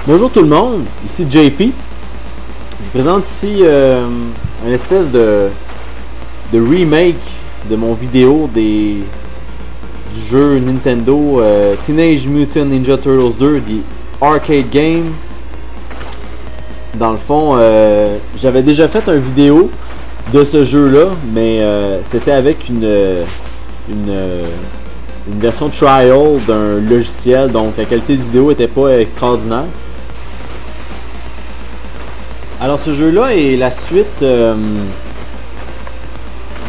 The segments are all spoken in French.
Bonjour tout le monde, ici JP. Je vous présente ici une espèce de remake de mon vidéo du jeu Nintendo Teenage Mutant Ninja Turtles 2, The Arcade Game. Dans le fond, j'avais déjà fait une vidéo de ce jeu-là, mais c'était avec une version trial d'un logiciel, donc la qualité de vidéo n'était pas extraordinaire. Alors ce jeu-là est la suite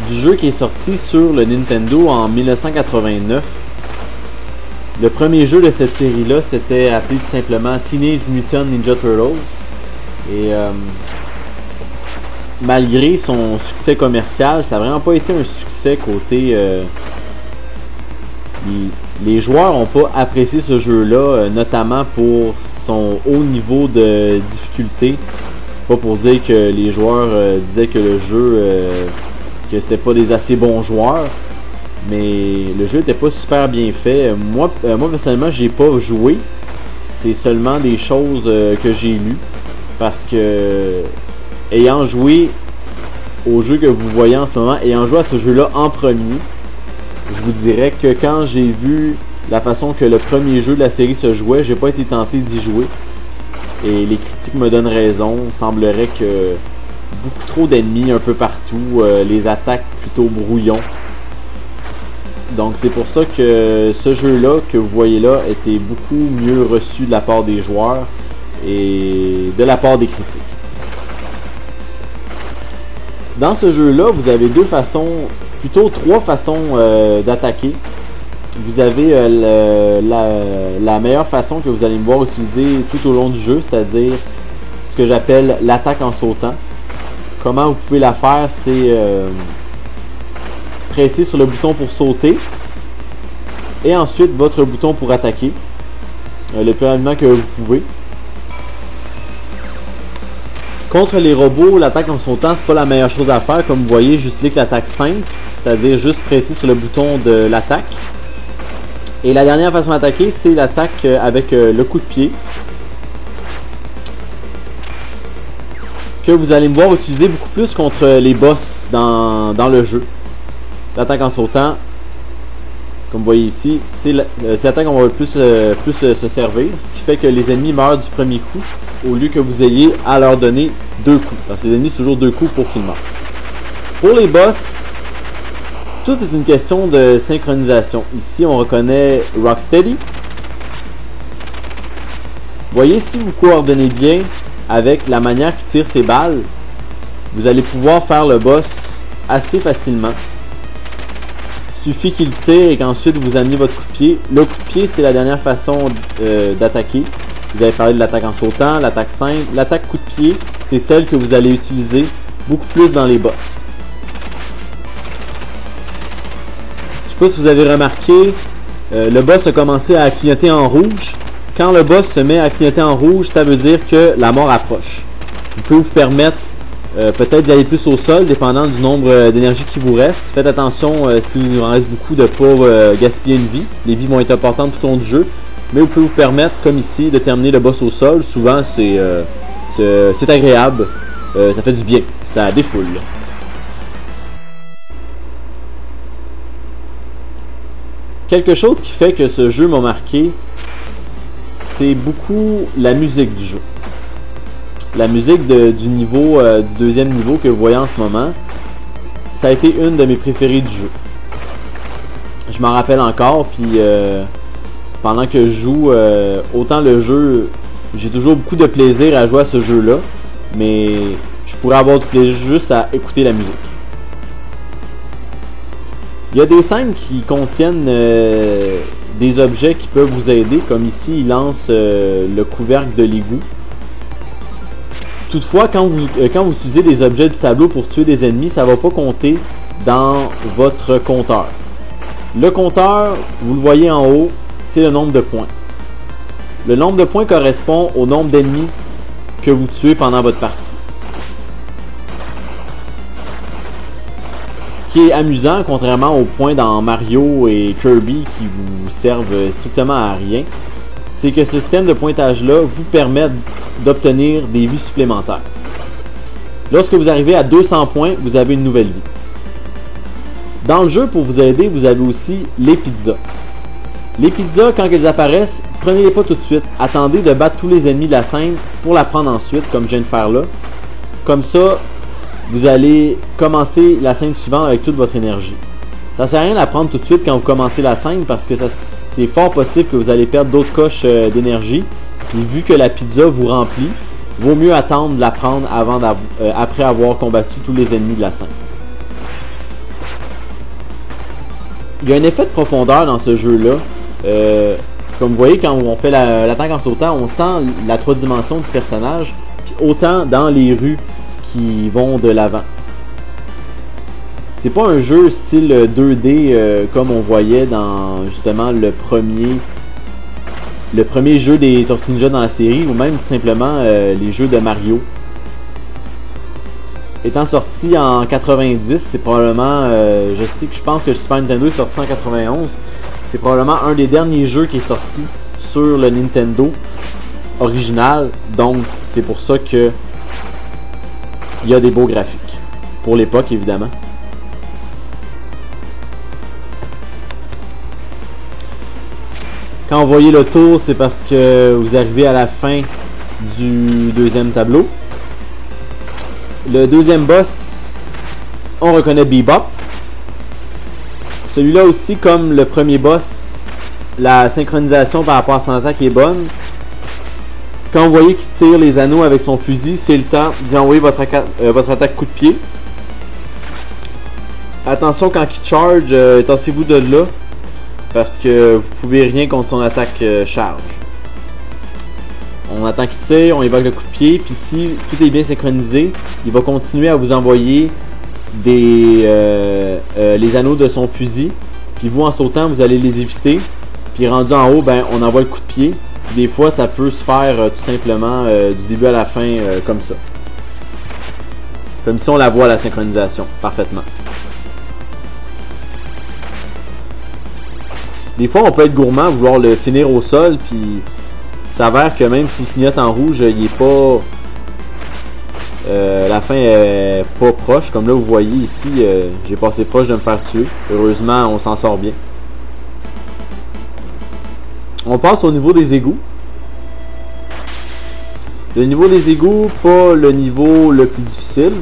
du jeu qui est sorti sur le Nintendo en 1989. Le premier jeu de cette série-là, c'était appelé tout simplement Teenage Mutant Ninja Turtles. Et malgré son succès commercial, ça n'a vraiment pas été un succès côté... les joueurs n'ont pas apprécié ce jeu-là, notamment pour son haut niveau de difficulté. Pas pour dire que les joueurs disaient que le jeu, que c'était pas des assez bons joueurs, mais le jeu était pas super bien fait. Moi personnellement, j'ai pas joué. C'est seulement des choses que j'ai lues, parce que ayant joué au jeu que vous voyez en ce moment, ayant joué à ce jeu-là en premier, je vous dirais que quand j'ai vu la façon que le premier jeu de la série se jouait, j'ai pas été tenté d'y jouer. Et les critiques me donnent raison. Il semblerait que beaucoup trop d'ennemis un peu partout, les attaques plutôt brouillons. Donc c'est pour ça que ce jeu-là que vous voyez là était beaucoup mieux reçu de la part des joueurs et de la part des critiques. Dans ce jeu-là, vous avez trois façons d'attaquer. Vous avez la meilleure façon que vous allez me voir utiliser tout au long du jeu, c'est-à-dire ce que j'appelle l'attaque en sautant. Comment vous pouvez la faire, c'est presser sur le bouton pour sauter et ensuite votre bouton pour attaquer le plus rapidement que vous pouvez. Contre les robots, l'attaque en sautant, c'est pas la meilleure chose à faire. Comme vous voyez, j'utilise l'attaque simple, c'est-à-dire juste presser sur le bouton de l'attaque. Et la dernière façon d'attaquer, c'est l'attaque avec le coup de pied, que vous allez me voir utiliser beaucoup plus contre les boss dans le jeu. L'attaque en sautant, comme vous voyez ici, c'est l'attaque qu'on va le plus se servir, ce qui fait que les ennemis meurent du premier coup, au lieu que vous ayez à leur donner deux coups. Alors, ces ennemis, c'est toujours deux coups pour qu'ils meurent. Pour les boss, tout c'est une question de synchronisation. Ici, on reconnaît Rocksteady. Voyez, si vous coordonnez bien avec la manière qu'il tire ses balles, vous allez pouvoir faire le boss assez facilement. Suffit qu'il tire et qu'ensuite vous amenez votre coup de pied. Le coup de pied, c'est la dernière façon d'attaquer. Vous avez parlé de l'attaque en sautant, l'attaque simple. L'attaque coup de pied, c'est celle que vous allez utiliser beaucoup plus dans les boss. Je sais pas si vous avez remarqué, le boss a commencé à clignoter en rouge. Quand le boss se met à clignoter en rouge, ça veut dire que la mort approche. Vous pouvez vous permettre peut-être d'y aller plus au sol, dépendant du nombre d'énergie qui vous reste. Faites attention s'il nous en reste beaucoup de ne pas gaspiller une vie. Les vies vont être importantes tout au long du jeu. Mais vous pouvez vous permettre, comme ici, de terminer le boss au sol. Souvent, c'est agréable. Ça fait du bien. Ça défoule. Quelque chose qui fait que ce jeu m'a marqué, c'est beaucoup la musique du jeu. La musique du niveau, du deuxième niveau que vous voyez en ce moment, ça a été une de mes préférées du jeu. Je m'en rappelle encore, puis pendant que je joue, autant le jeu, j'ai toujours beaucoup de plaisir à jouer à ce jeu-là, mais je pourrais avoir du plaisir juste à écouter la musique. Il y a des scènes qui contiennent des objets qui peuvent vous aider, comme ici, il lance le couvercle de l'égout. Toutefois, quand vous utilisez des objets du tableau pour tuer des ennemis, ça ne va pas compter dans votre compteur. Le compteur, vous le voyez en haut, c'est le nombre de points. Le nombre de points correspond au nombre d'ennemis que vous tuez pendant votre partie. Ce qui est amusant, contrairement aux points dans Mario et Kirby qui vous servent strictement à rien, c'est que ce système de pointage-là vous permet d'obtenir des vies supplémentaires. Lorsque vous arrivez à 200 points, vous avez une nouvelle vie. Dans le jeu, pour vous aider, vous avez aussi les pizzas. Les pizzas, quand elles apparaissent, prenez-les pas tout de suite. Attendez de battre tous les ennemis de la scène pour la prendre ensuite, comme je viens de faire là. Comme ça, vous allez commencer la scène suivante avec toute votre énergie. Ça sert à rien de la prendre tout de suite quand vous commencez la scène parce que c'est fort possible que vous allez perdre d'autres coches d'énergie. Puis vu que la pizza vous remplit, vaut mieux attendre de la prendre après avoir combattu tous les ennemis de la scène. Il y a un effet de profondeur dans ce jeu-là. Comme vous voyez, quand on fait l'attaque en sautant, on sent la 3 dimensions du personnage, puis autant dans les rues qui vont de l'avant. C'est pas un jeu style 2D comme on voyait dans justement le premier jeu des Tortues Ninja dans la série, ou même tout simplement les jeux de Mario. Étant sorti en 90, c'est probablement, je pense que Super Nintendo est sorti en 91. C'est probablement un des derniers jeux qui est sorti sur le Nintendo original. Donc c'est pour ça que il y a des beaux graphiques. Pour l'époque évidemment. Quand vous voyez le tour, c'est parce que vous arrivez à la fin du deuxième tableau. Le deuxième boss, on reconnaît Bebop. Celui-là aussi, comme le premier boss, la synchronisation par rapport à son attaque est bonne. Quand vous voyez qu'il tire les anneaux avec son fusil, c'est le temps d'y envoyer votre attaque coup de pied. Attention quand il charge, tassez-vous de là, parce que vous pouvez rien contre son attaque charge. On attend qu'il tire, on évoque le coup de pied, puis si tout est bien synchronisé, il va continuer à vous envoyer les anneaux de son fusil. Puis vous, en sautant, vous allez les éviter. Puis rendu en haut, ben, on envoie le coup de pied. Puis des fois, ça peut se faire tout simplement du début à la fin comme ça. Comme si on la voit la synchronisation parfaitement. Des fois, on peut être gourmand, vouloir le finir au sol, puis il s'avère que même s'il clignote en rouge, il est pas... la fin est pas proche. Comme là, vous voyez ici, j'ai passé proche de me faire tuer. Heureusement, on s'en sort bien. On passe au niveau des égouts. Le niveau des égouts, pas le niveau le plus difficile.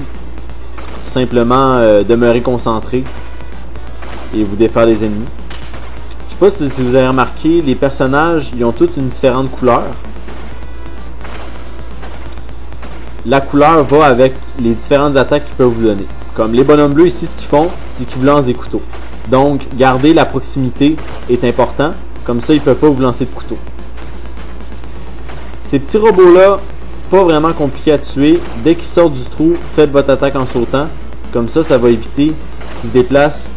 Tout simplement, demeurer concentré et vous défaire les ennemis. Je sais pas si vous avez remarqué, les personnages, ils ont toutes une différente couleur. La couleur va avec les différentes attaques qu'ils peuvent vous donner. Comme les bonhommes bleus ici, ce qu'ils font, c'est qu'ils vous lancent des couteaux. Donc, garder la proximité est important. Comme ça, ils ne peuvent pas vous lancer de couteau. Ces petits robots-là, pas vraiment compliqués à tuer. Dès qu'ils sortent du trou, faites votre attaque en sautant. Comme ça, ça va éviter qu'ils se déplacent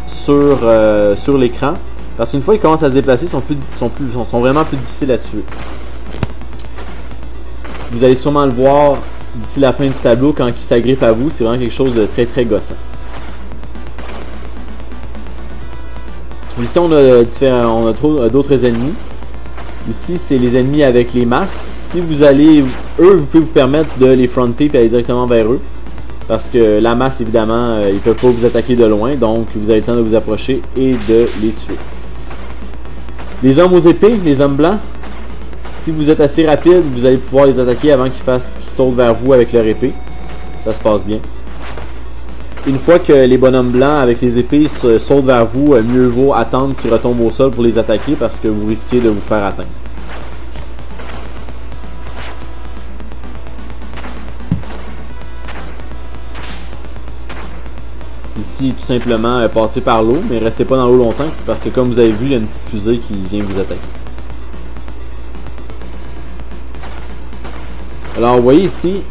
sur l'écran. Parce qu'une fois qu'ils commencent à se déplacer, ils sont vraiment plus difficiles à tuer. Vous allez sûrement le voir d'ici la fin du tableau quand il s'agrippe à vous. C'est vraiment quelque chose de très très gossant. Ici on a d'autres ennemis. Ici c'est les ennemis avec les masses. Si vous allez, vous pouvez vous permettre de les fronter et aller directement vers eux. Parce que la masse évidemment, ils ne peuvent pas vous attaquer de loin. Donc vous avez le temps de vous approcher et de les tuer. Les hommes aux épées, les hommes blancs. Si vous êtes assez rapide, vous allez pouvoir les attaquer avant qu'ils sautent vers vous avec leur épée. Ça se passe bien. Une fois que les bonhommes blancs avec les épées sautent vers vous, mieux vaut attendre qu'ils retombent au sol pour les attaquer parce que vous risquez de vous faire atteindre. Ici, tout simplement, passez par l'eau, mais restez pas dans l'eau longtemps parce que comme vous avez vu, il y a une petite fusée qui vient vous attaquer. Alors, vous voyez ici,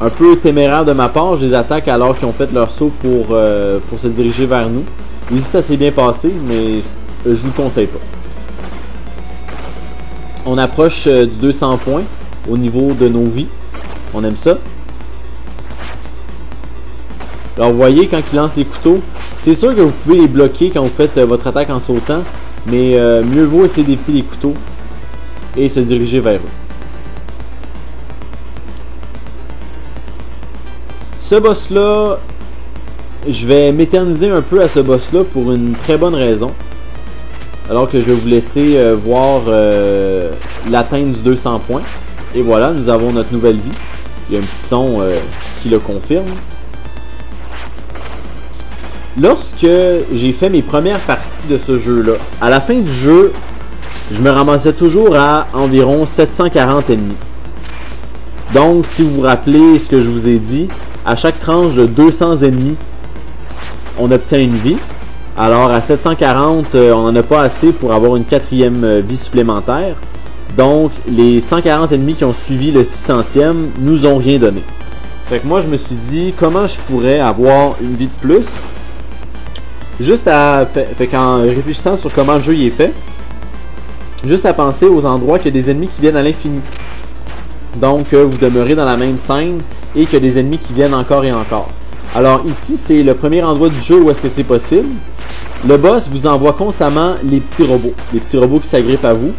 un peu téméraire de ma part, je les attaque alors qu'ils ont fait leur saut pour se diriger vers nous. Ici, ça s'est bien passé, mais je vous le conseille pas. On approche du 200 points au niveau de nos vies. On aime ça. Alors, vous voyez, quand ils lancent les couteaux, c'est sûr que vous pouvez les bloquer quand vous faites votre attaque en sautant, mais mieux vaut essayer d'éviter les couteaux. et se diriger vers eux. Ce boss-là, je vais m'éterniser un peu à ce boss-là pour une très bonne raison. Alors que je vais vous laisser voir l'atteinte du 200 points. Et voilà, nous avons notre nouvelle vie. Il y a un petit son qui le confirme. Lorsque j'ai fait mes premières parties de ce jeu-là, à la fin du jeu, je me ramassais toujours à environ 740 ennemis. Donc, si vous vous rappelez ce que je vous ai dit, à chaque tranche de 200 ennemis, on obtient une vie. Alors, à 740, on n'en a pas assez pour avoir une 4e vie supplémentaire. Donc, les 140 ennemis qui ont suivi le 600e nous ont rien donné. Fait que moi, je me suis dit, comment je pourrais avoir une vie de plus? Juste à... Fait qu'en réfléchissant sur comment le jeu y est fait, juste à penser aux endroits qu'il y a des ennemis qui viennent à l'infini. Donc, vous demeurez dans la même scène et qu'il y a des ennemis qui viennent encore et encore. Alors ici, c'est le premier endroit du jeu où est-ce que c'est possible. Le boss vous envoie constamment les petits robots. Les petits robots qui s'agrippent à vous.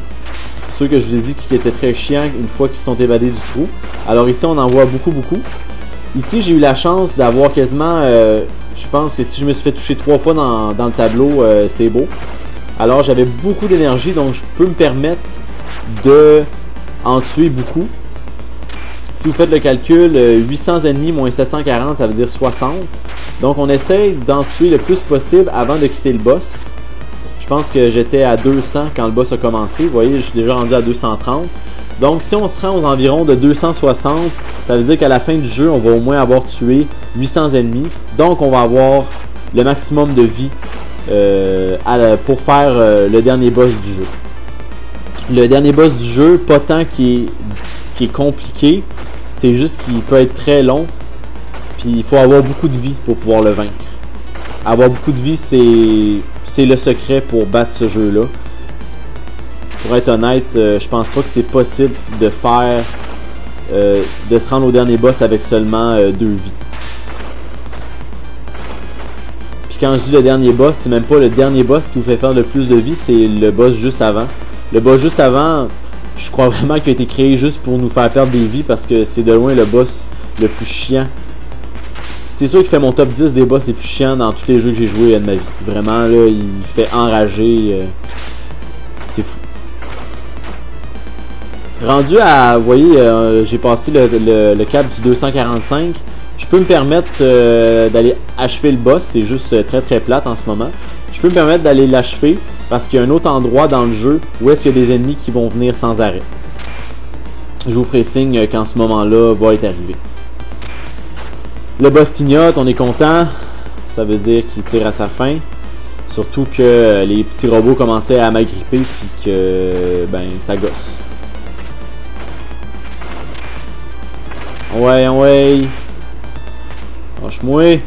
Ceux que je vous ai dit qui étaient très chiants une fois qu'ils sont évadés du trou. Alors ici, on en voit beaucoup. Ici, j'ai eu la chance d'avoir quasiment... je pense que si je me suis fait toucher 3 fois dans le tableau, c'est beau. Alors j'avais beaucoup d'énergie, donc je peux me permettre de en tuer beaucoup. Si vous faites le calcul, 800 ennemis moins 740, ça veut dire 60. Donc on essaye d'en tuer le plus possible avant de quitter le boss. Je pense que j'étais à 200 quand le boss a commencé. Vous voyez, je suis déjà rendu à 230. Donc si on se rend aux environs de 260, ça veut dire qu'à la fin du jeu, on va au moins avoir tué 800 ennemis. Donc on va avoir le maximum de vie pour faire le dernier boss du jeu. Le dernier boss du jeu, pas tant qui est compliqué, c'est juste qu'il peut être très long, puis il faut avoir beaucoup de vie pour pouvoir le vaincre. Avoir beaucoup de vie, c'est le secret pour battre ce jeu-là. Pour être honnête, je pense pas que c'est possible de faire, de se rendre au dernier boss avec seulement 2 vies. Puis quand je dis le dernier boss, c'est même pas le dernier boss qui vous fait faire le plus de vie, c'est le boss juste avant. Le boss juste avant, je crois vraiment qu'il a été créé juste pour nous faire perdre des vies parce que c'est de loin le boss le plus chiant. C'est sûr qu'il fait mon top 10 des boss les plus chiants dans tous les jeux que j'ai joué de ma vie. Vraiment, là, il fait enrager. C'est fou. Rendu à, vous voyez, j'ai passé le cap du 245. Je peux me permettre d'aller achever le boss. C'est juste très plate en ce moment. Je peux me permettre d'aller l'achever parce qu'il y a un autre endroit dans le jeu où est-ce qu'il y a des ennemis qui vont venir sans arrêt. Je vous ferai signe quand ce moment-là va être arrivé. Le boss clignote, on est content. Ça veut dire qu'il tire à sa fin. Surtout que les petits robots commençaient à m'agripper puis que ben ça gosse. Ouais. Lâche-moi.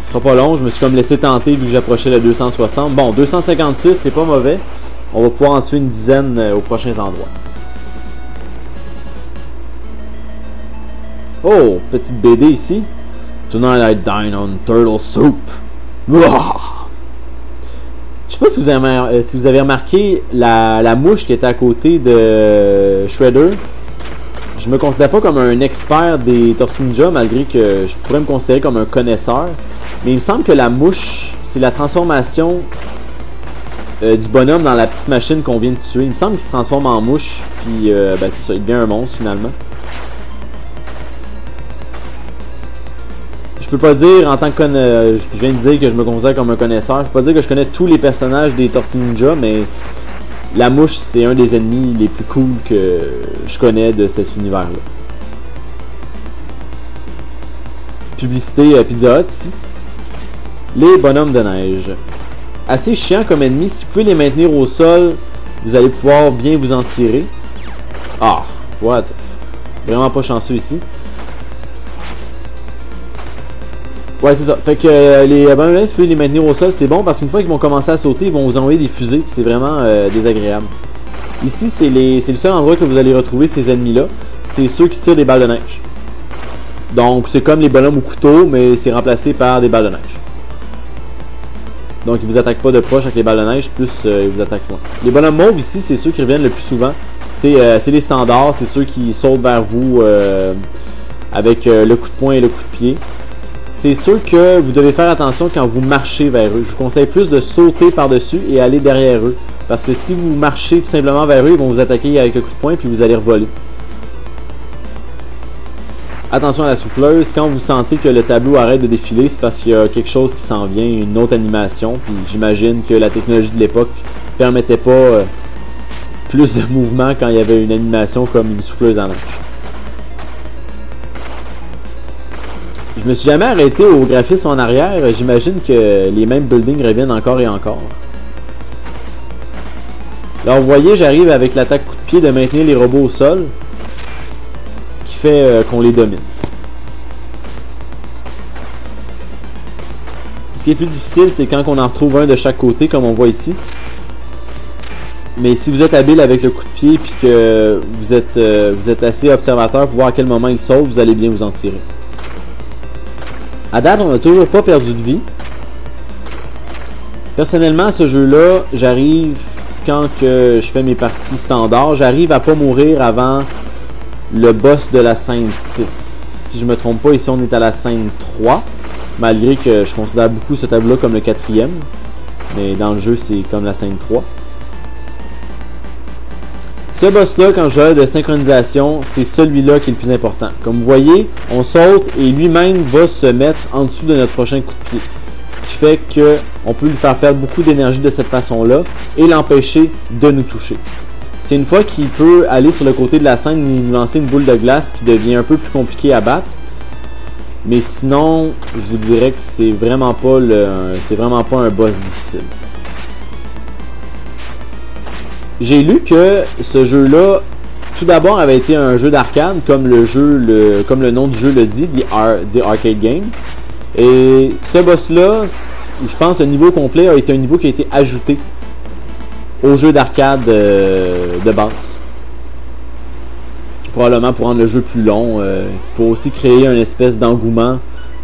Ce sera pas long, je me suis comme laissé tenter vu que j'approchais le 260. Bon, 256, c'est pas mauvais. On va pouvoir en tuer une dizaine aux prochains endroits. Oh, petite BD ici. Tonight I dine on turtle soup. Ouah! Je sais pas si vous avez remarqué la mouche qui était à côté de Shredder. Je me considère pas comme un expert des Tortues Ninja, malgré que je pourrais me considérer comme un connaisseur. Mais il me semble que la mouche, c'est la transformation du bonhomme dans la petite machine qu'on vient de tuer. Il me semble qu'il se transforme en mouche, puis ben c'est ça, il devient un monstre finalement. Je peux pas dire en tant que je viens de dire que je me considère comme un connaisseur. Je peux pas dire que je connais tous les personnages des Tortues Ninja, mais la mouche c'est un des ennemis les plus cool que je connais de cet univers-là. Petite publicité Pizza Hut ici. Les bonhommes de neige. Assez chiant comme ennemi. Si vous pouvez les maintenir au sol, vous allez pouvoir bien vous en tirer. Ah, what? Vraiment pas chanceux ici. Ouais, c'est ça. Fait que les bonhommes de neige, si vous pouvez les maintenir au sol, c'est bon parce qu'une fois qu'ils vont commencer à sauter, ils vont vous envoyer des fusées. C'est vraiment désagréable. Ici, c'est le seul endroit que vous allez retrouver ces ennemis-là. C'est ceux qui tirent des balles de neige. Donc, c'est comme les bonhommes au couteau, mais c'est remplacé par des balles de neige. Donc ils vous attaquent pas de proche avec les balles de neige, plus ils vous attaquent loin. Les bonhommes mauves ici, c'est ceux qui reviennent le plus souvent. C'est les standards, c'est ceux qui sautent vers vous avec le coup de poing et le coup de pied. C'est sûr que vous devez faire attention quand vous marchez vers eux. Je vous conseille plus de sauter par-dessus et aller derrière eux. Parce que si vous marchez tout simplement vers eux, ils vont vous attaquer avec le coup de poing puis vous allez revoler. Attention à la souffleuse, quand vous sentez que le tableau arrête de défiler, c'est parce qu'il y a quelque chose qui s'en vient, une autre animation. Puis j'imagine que la technologie de l'époque ne permettait pas plus de mouvement quand il y avait une animation comme une souffleuse à neige. Je me suis jamais arrêté au graphisme en arrière. J'imagine que les mêmes buildings reviennent encore et encore. Là, vous voyez, j'arrive avec l'attaque coup de pied de maintenir les robots au sol. Ce qui fait qu'on les domine. Ce qui est plus difficile, c'est quand on en retrouve un de chaque côté, comme on voit ici. Mais si vous êtes habile avec le coup de pied et que vous êtes assez observateur pour voir à quel moment il saute, vous allez bien vous en tirer. À date, on n'a toujours pas perdu de vie. Personnellement, à ce jeu-là, j'arrive, quand que je fais mes parties standards, j'arrive à pas mourir avant le boss de la scène 6. Si je me trompe pas, ici on est à la scène 3. Malgré que je considère beaucoup ce tableau-là comme le 4e. Mais dans le jeu, c'est comme la scène 3. Ce boss-là, quand je parle de synchronisation, c'est celui-là qui est le plus important. Comme vous voyez, on saute et lui-même va se mettre en dessous de notre prochain coup de pied. Ce qui fait qu'on peut lui faire perdre beaucoup d'énergie de cette façon-là et l'empêcher de nous toucher. C'est une fois qu'il peut aller sur le côté de la scène et nous lancer une boule de glace qui devient un peu plus compliqué à battre. Mais sinon, je vous dirais que c'est vraiment pas un boss difficile. J'ai lu que ce jeu-là, tout d'abord, avait été un jeu d'arcade, comme le nom du jeu le dit, The Arcade Game. Et ce boss-là, je pense le niveau complet a été un niveau qui a été ajouté au jeu d'arcade de base. Probablement pour rendre le jeu plus long, pour aussi créer une espèce d'engouement,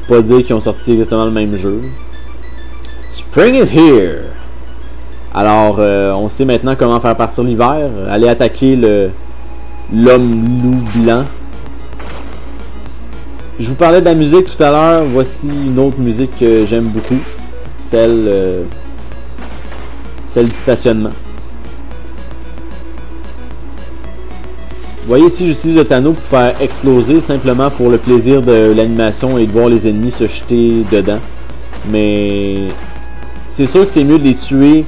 pas dire qu'ils ont sorti exactement le même jeu. Spring is here! Alors, on sait maintenant comment faire partir l'hiver. Aller attaquer l'homme loup blanc. Je vous parlais de la musique tout à l'heure. Voici une autre musique que j'aime beaucoup. Celle du stationnement. Vous voyez ici, j'utilise le tonneau pour faire exploser, simplement pour le plaisir de l'animation et de voir les ennemis se jeter dedans. Mais c'est sûr que c'est mieux de les tuer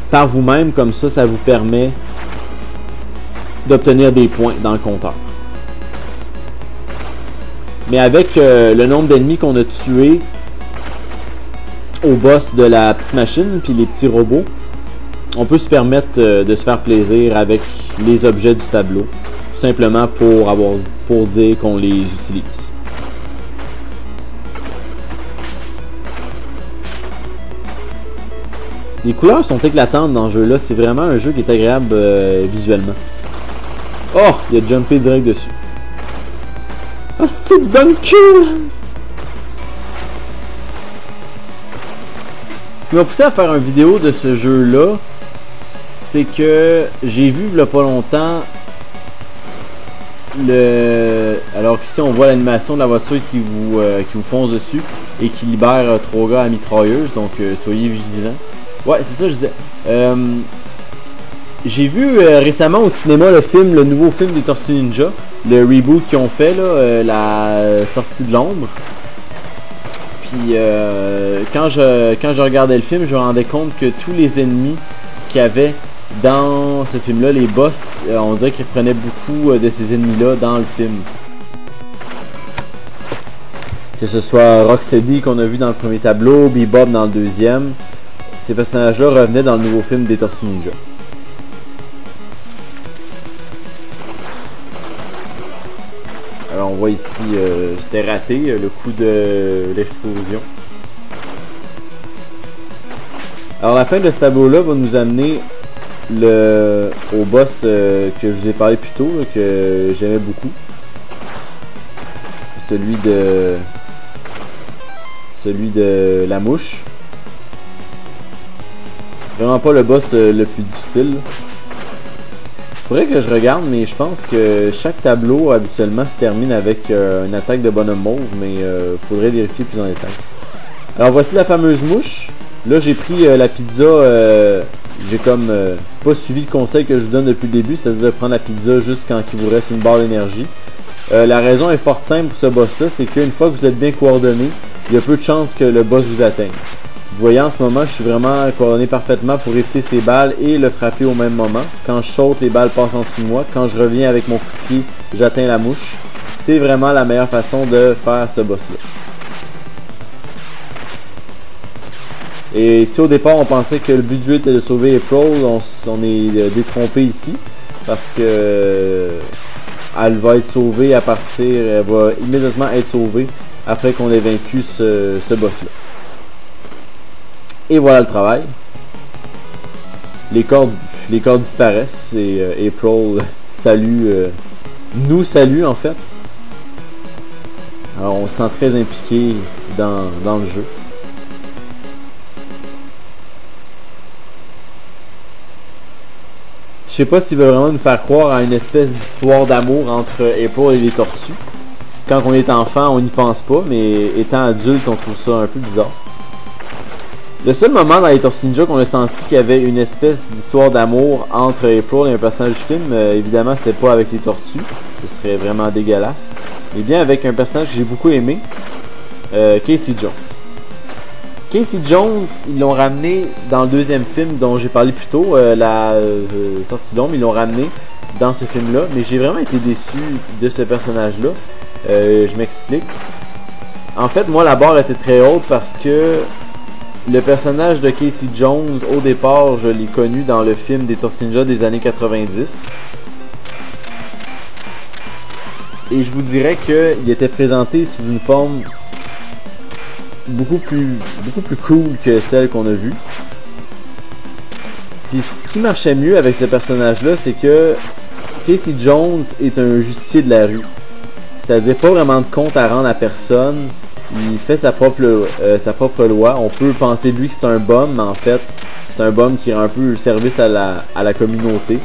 par vous-même, comme ça vous permet d'obtenir des points dans le compteur. Mais avec le nombre d'ennemis qu'on a tués au boss de la petite machine puis les petits robots, on peut se permettre de se faire plaisir avec les objets du tableau, tout simplement pour dire qu'on les utilise. Les couleurs sont éclatantes dans ce jeu-là. C'est vraiment un jeu qui est agréable visuellement. Oh! Il a jumpé direct dessus. Oh, c'est Duncan! Ce qui m'a poussé à faire une vidéo de ce jeu-là, c'est que j'ai vu il y a pas longtemps alors qu'ici on voit l'animation de la voiture qui vous fonce dessus et qui libère 3 gars à mitrailleuse, donc soyez vigilants. Ouais, c'est ça que je disais. J'ai vu récemment au cinéma le nouveau film des Tortues Ninja, le reboot qu'ils ont fait, là, la sortie de l'ombre. Puis quand je regardais le film, je me rendais compte que tous les ennemis qu'il y avait dans ce film-là, les boss, on dirait qu'ils reprenaient beaucoup de ces ennemis-là dans le film. Que ce soit Rocksteady qu'on a vu dans le premier tableau, Bebop dans le deuxième. Ces personnages-là revenaient dans le nouveau film des Tortues Ninja. Alors on voit ici, c'était raté, le coup de l'explosion. Alors la fin de ce tableau-là va nous amener au boss que je vous ai parlé plus tôt, là, que j'aimais beaucoup. Celui de la mouche. Vraiment pas le boss le plus difficile. Il faudrait que je regarde, mais je pense que chaque tableau habituellement se termine avec une attaque de bonhomme mauve, mais faudrait vérifier plus en détail. Alors voici la fameuse mouche. Là j'ai pris la pizza, j'ai comme pas suivi le conseil que je vous donne depuis le début, c'est-à-dire de prendre la pizza juste quand il vous reste une barre d'énergie. La raison est fort simple pour ce boss-là, c'est qu'une fois que vous êtes bien coordonné, il y a peu de chances que le boss vous atteigne. Vous voyez en ce moment, je suis vraiment coordonné parfaitement pour éviter ses balles et le frapper au même moment. Quand je saute, les balles passent en dessous de moi. Quand je reviens avec mon coup de pied, j'atteins la mouche. C'est vraiment la meilleure façon de faire ce boss-là. Et si au départ on pensait que le but du jeu était de sauver April, on est détrompé ici. Parce que elle va être sauvée à partir, elle va immédiatement être sauvée après qu'on ait vaincu ce boss-là. Et voilà le travail. Les cordes disparaissent et April nous salue en fait. Alors on se sent très impliqué dans le jeu. Je sais pas s'il veut vraiment nous faire croire à une espèce d'histoire d'amour entre April et les tortues. Quand on est enfant, on n'y pense pas, mais étant adulte, on trouve ça un peu bizarre. Le seul moment dans les Tortues Ninja qu'on a senti qu'il y avait une espèce d'histoire d'amour entre April et un personnage du film, évidemment c'était pas avec les tortues, ce serait vraiment dégueulasse, mais bien avec un personnage que j'ai beaucoup aimé, Casey Jones. Casey Jones, ils l'ont ramené dans le deuxième film dont j'ai parlé plus tôt, la sortie d'ombre, ils l'ont ramené dans ce film-là, mais j'ai vraiment été déçu de ce personnage-là. Je m'explique. En fait, moi, la barre était très haute parce que le personnage de Casey Jones, au départ, je l'ai connu dans le film des Tortues Ninja des années 90. Et je vous dirais qu'il était présenté sous une forme beaucoup plus cool que celle qu'on a vue. Puis ce qui marchait mieux avec ce personnage-là, c'est que Casey Jones est un justicier de la rue. C'est-à-dire pas vraiment de compte à rendre à personne. Il fait sa propre loi. On peut penser de lui que c'est un bum, mais en fait, c'est un bum qui rend un peu service à la communauté.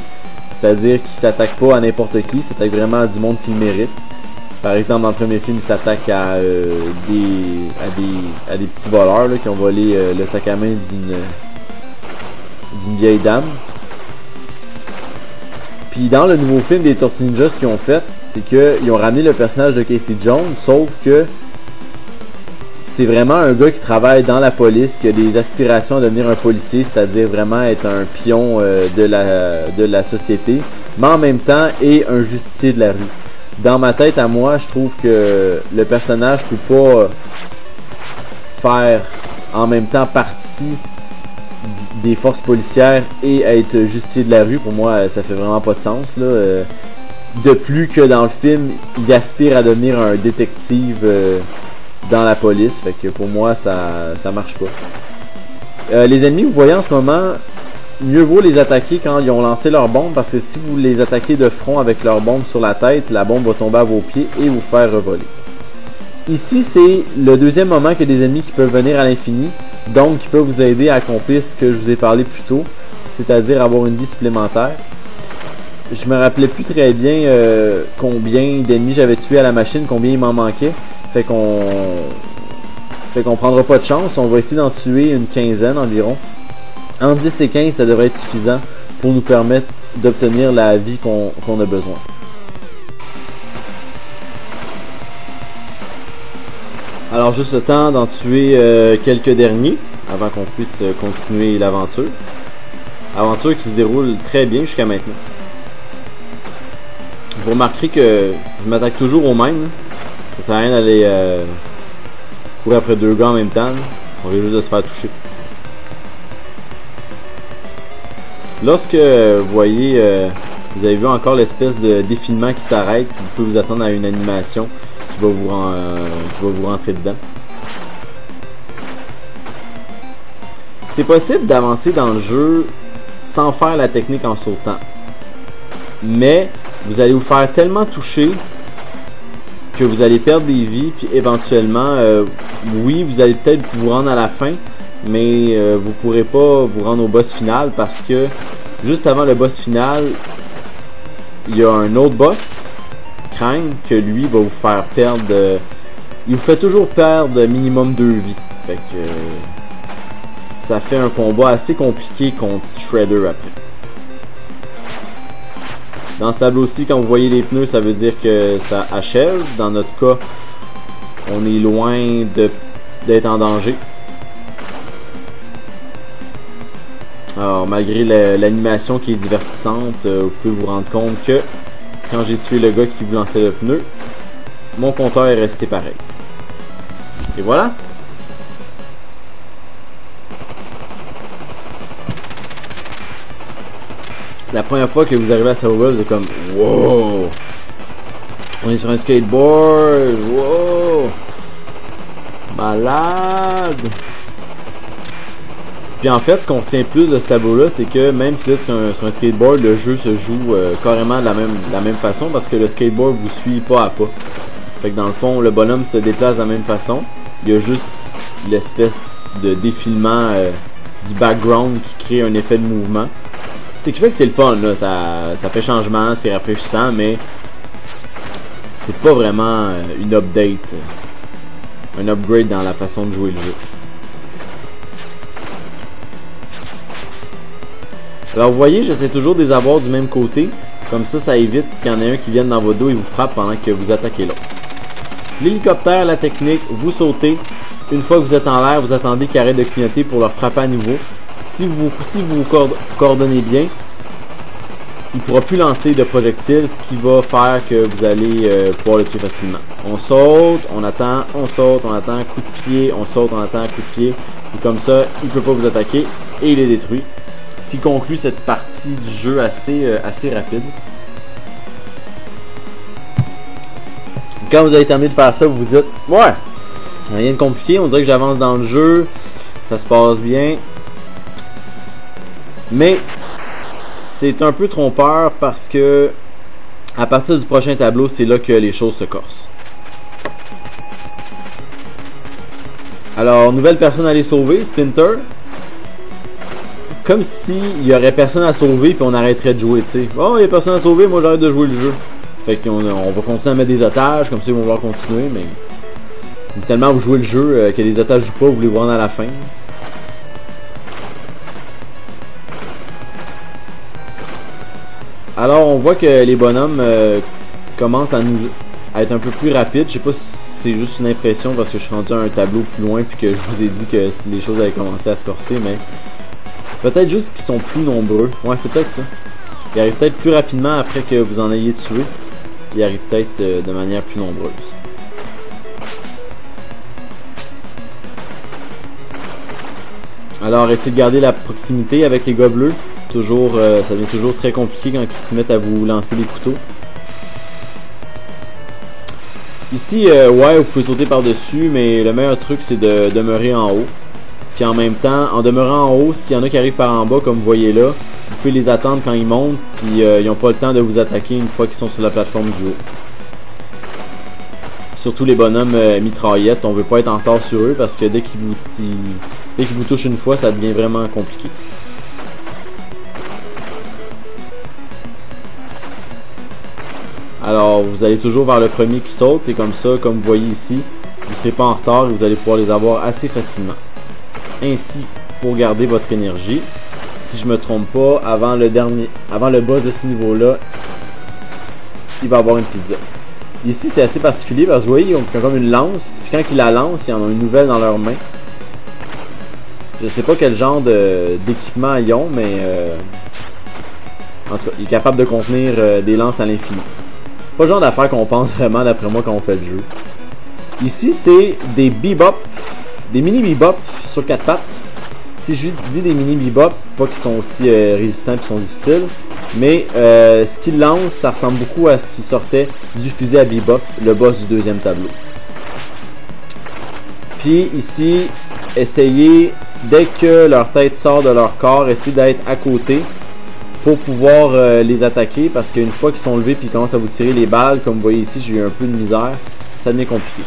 C'est-à-dire qu'il s'attaque pas à n'importe qui, il s'attaque vraiment à du monde qu'il mérite. Par exemple, dans le premier film, il s'attaque à des petits voleurs là, qui ont volé le sac à main d'une vieille dame. Puis dans le nouveau film des Tortues Ninja, ce qu'ils ont fait, c'est qu'ils ont ramené le personnage de Casey Jones, sauf que c'est vraiment un gars qui travaille dans la police, qui a des aspirations à devenir un policier, c'est-à-dire vraiment être un pion de la société, mais en même temps est un justicier de la rue. Dans ma tête à moi, je trouve que le personnage peut pas faire en même temps partie des forces policières et être justicier de la rue. Pour moi, ça fait vraiment pas de sens là. De plus que dans le film, il aspire à devenir un détective dans la police, fait que pour moi ça marche pas. Les ennemis, vous voyez en ce moment, mieux vaut les attaquer quand ils ont lancé leur bombe, parce que si vous les attaquez de front avec leur bombe sur la tête, la bombe va tomber à vos pieds et vous faire revoler. Ici, c'est le deuxième moment qu'il y a des ennemis qui peuvent venir à l'infini, donc qui peuvent vous aider à accomplir ce que je vous ai parlé plus tôt, c'est-à-dire avoir une vie supplémentaire. Je me rappelais plus très bien combien d'ennemis j'avais tué à la machine, combien il m'en manquait. Fait qu'on prendra pas de chance. On va essayer d'en tuer une quinzaine environ. Entre 10 et 15, ça devrait être suffisant pour nous permettre d'obtenir la vie qu'on a besoin. Alors juste le temps d'en tuer quelques derniers avant qu'on puisse continuer l'aventure. Aventure qui se déroule très bien jusqu'à maintenant. Vous remarquerez que je m'attaque toujours au même. Ça sert à rien d'aller courir après deux gars en même temps. On risque juste de se faire toucher. Lorsque vous voyez, vous avez vu encore l'espèce de défilement qui s'arrête, vous pouvez vous attendre à une animation qui va vous rentrer dedans. C'est possible d'avancer dans le jeu sans faire la technique en sautant. Mais vous allez vous faire tellement toucher que vous allez perdre des vies, puis éventuellement, oui, vous allez peut-être vous rendre à la fin, mais vous pourrez pas vous rendre au boss final parce que juste avant le boss final, il y a un autre boss, Krang, que lui va vous faire perdre... il vous fait toujours perdre minimum 2 vies. Fait que ça fait un combat assez compliqué contre Shredder après. Dans ce tableau-ci, quand vous voyez les pneus, ça veut dire que ça achève. Dans notre cas, on est loin d'être en danger. Alors, malgré l'animation qui est divertissante, vous pouvez vous rendre compte que quand j'ai tué le gars qui vous lançait le pneu, mon compteur est resté pareil. Et voilà. La première fois que vous arrivez à Saboba, vous êtes comme wow! On est sur un skateboard! Wow! Malade! Puis en fait, ce qu'on retient plus de ce tableau-là, c'est que même si là sur un skateboard, le jeu se joue carrément de la même façon parce que le skateboard vous suit pas à pas. Fait que dans le fond, le bonhomme se déplace de la même façon. Il y a juste l'espèce de défilement du background qui crée un effet de mouvement. Ce qui fait que c'est le fun, là. Ça fait changement, c'est rafraîchissant, mais c'est pas vraiment une update, un upgrade dans la façon de jouer le jeu. Alors vous voyez, j'essaie toujours de les avoir du même côté. Comme ça évite qu'il y en ait un qui vienne dans votre dos et vous frappe pendant que vous attaquez l'autre. L'hélicoptère, la technique, vous sautez. Une fois que vous êtes en l'air, vous attendez qu'il arrête de clignoter pour leur frapper à nouveau. Si vous coordonnez bien, il ne pourra plus lancer de projectiles, ce qui va faire que vous allez pouvoir le tuer facilement. On saute, on attend, on saute, on attend, coup de pied, on saute, on attend, coup de pied. Et comme ça, il ne peut pas vous attaquer et il est détruit. Ce qui conclut cette partie du jeu assez rapide. Quand vous avez terminé de faire ça, vous vous dites « Ouais, rien de compliqué, on dirait que j'avance dans le jeu, ça se passe bien. » Mais c'est un peu trompeur parce que à partir du prochain tableau, c'est là que les choses se corsent. Alors, nouvelle personne à les sauver, Splinter. Comme s'il y aurait personne à sauver puis on arrêterait de jouer, tu sais. Bon, il y a personne à sauver, moi j'arrête de jouer le jeu. Fait qu'on va continuer à mettre des otages, comme ça ils vont vouloir continuer, mais tellement vous jouez le jeu que les otages jouent pas, vous les voir à la fin. Alors on voit que les bonhommes commencent à être un peu plus rapides. Je sais pas si c'est juste une impression parce que je suis rendu à un tableau plus loin puis que je vous ai dit que les choses avaient commencé à se corser, mais peut-être juste qu'ils sont plus nombreux. Ouais, c'est peut-être ça. Ils arrivent peut-être plus rapidement après que vous en ayez tué. Ils arrivent peut-être de manière plus nombreuse. Alors, essayez de garder la proximité avec les gars bleus. Toujours, ça devient toujours très compliqué quand ils se mettent à vous lancer des couteaux. Ici, ouais, vous pouvez sauter par-dessus, mais le meilleur truc, c'est de demeurer en haut. Puis en même temps, en demeurant en haut, s'il y en a qui arrivent par en bas, comme vous voyez là, vous pouvez les attendre quand ils montent, puis ils n'ont pas le temps de vous attaquer une fois qu'ils sont sur la plateforme du haut. Surtout les bonhommes mitraillettes, on veut pas être en retard sur eux parce que dès qu'ils vous touchent une fois, ça devient vraiment compliqué. Alors, vous allez toujours vers le premier qui saute, et comme ça, comme vous voyez ici, vous ne serez pas en retard et vous allez pouvoir les avoir assez facilement. Ainsi, pour garder votre énergie, si je me trompe pas, avant le boss de ce niveau-là, il va avoir une pizza. Ici, c'est assez particulier parce que vous voyez, ils ont comme une lance, puis quand ils la lancent, ils en ont une nouvelle dans leurs mains. Je sais pas quel genre d'équipement ils ont, mais en tout cas, il est capable de contenir des lances à l'infini. Pas le genre d'affaire qu'on pense vraiment d'après moi quand on fait le jeu. Ici, c'est des bebop, des mini bebop sur 4 pattes. Si je dis des mini bebop, pas qu'ils sont aussi résistants et sont difficiles, mais ce qu'ils lancent, ça ressemble beaucoup à ce qui sortait du fusil à bebop, le boss du deuxième tableau. Puis ici, essayez, dès que leur tête sort de leur corps, essayez d'être à côté pour pouvoir les attaquer, parce qu'une fois qu'ils sont levés et qu'ils commencent à vous tirer les balles, comme vous voyez ici, j'ai eu un peu de misère, ça devient compliqué.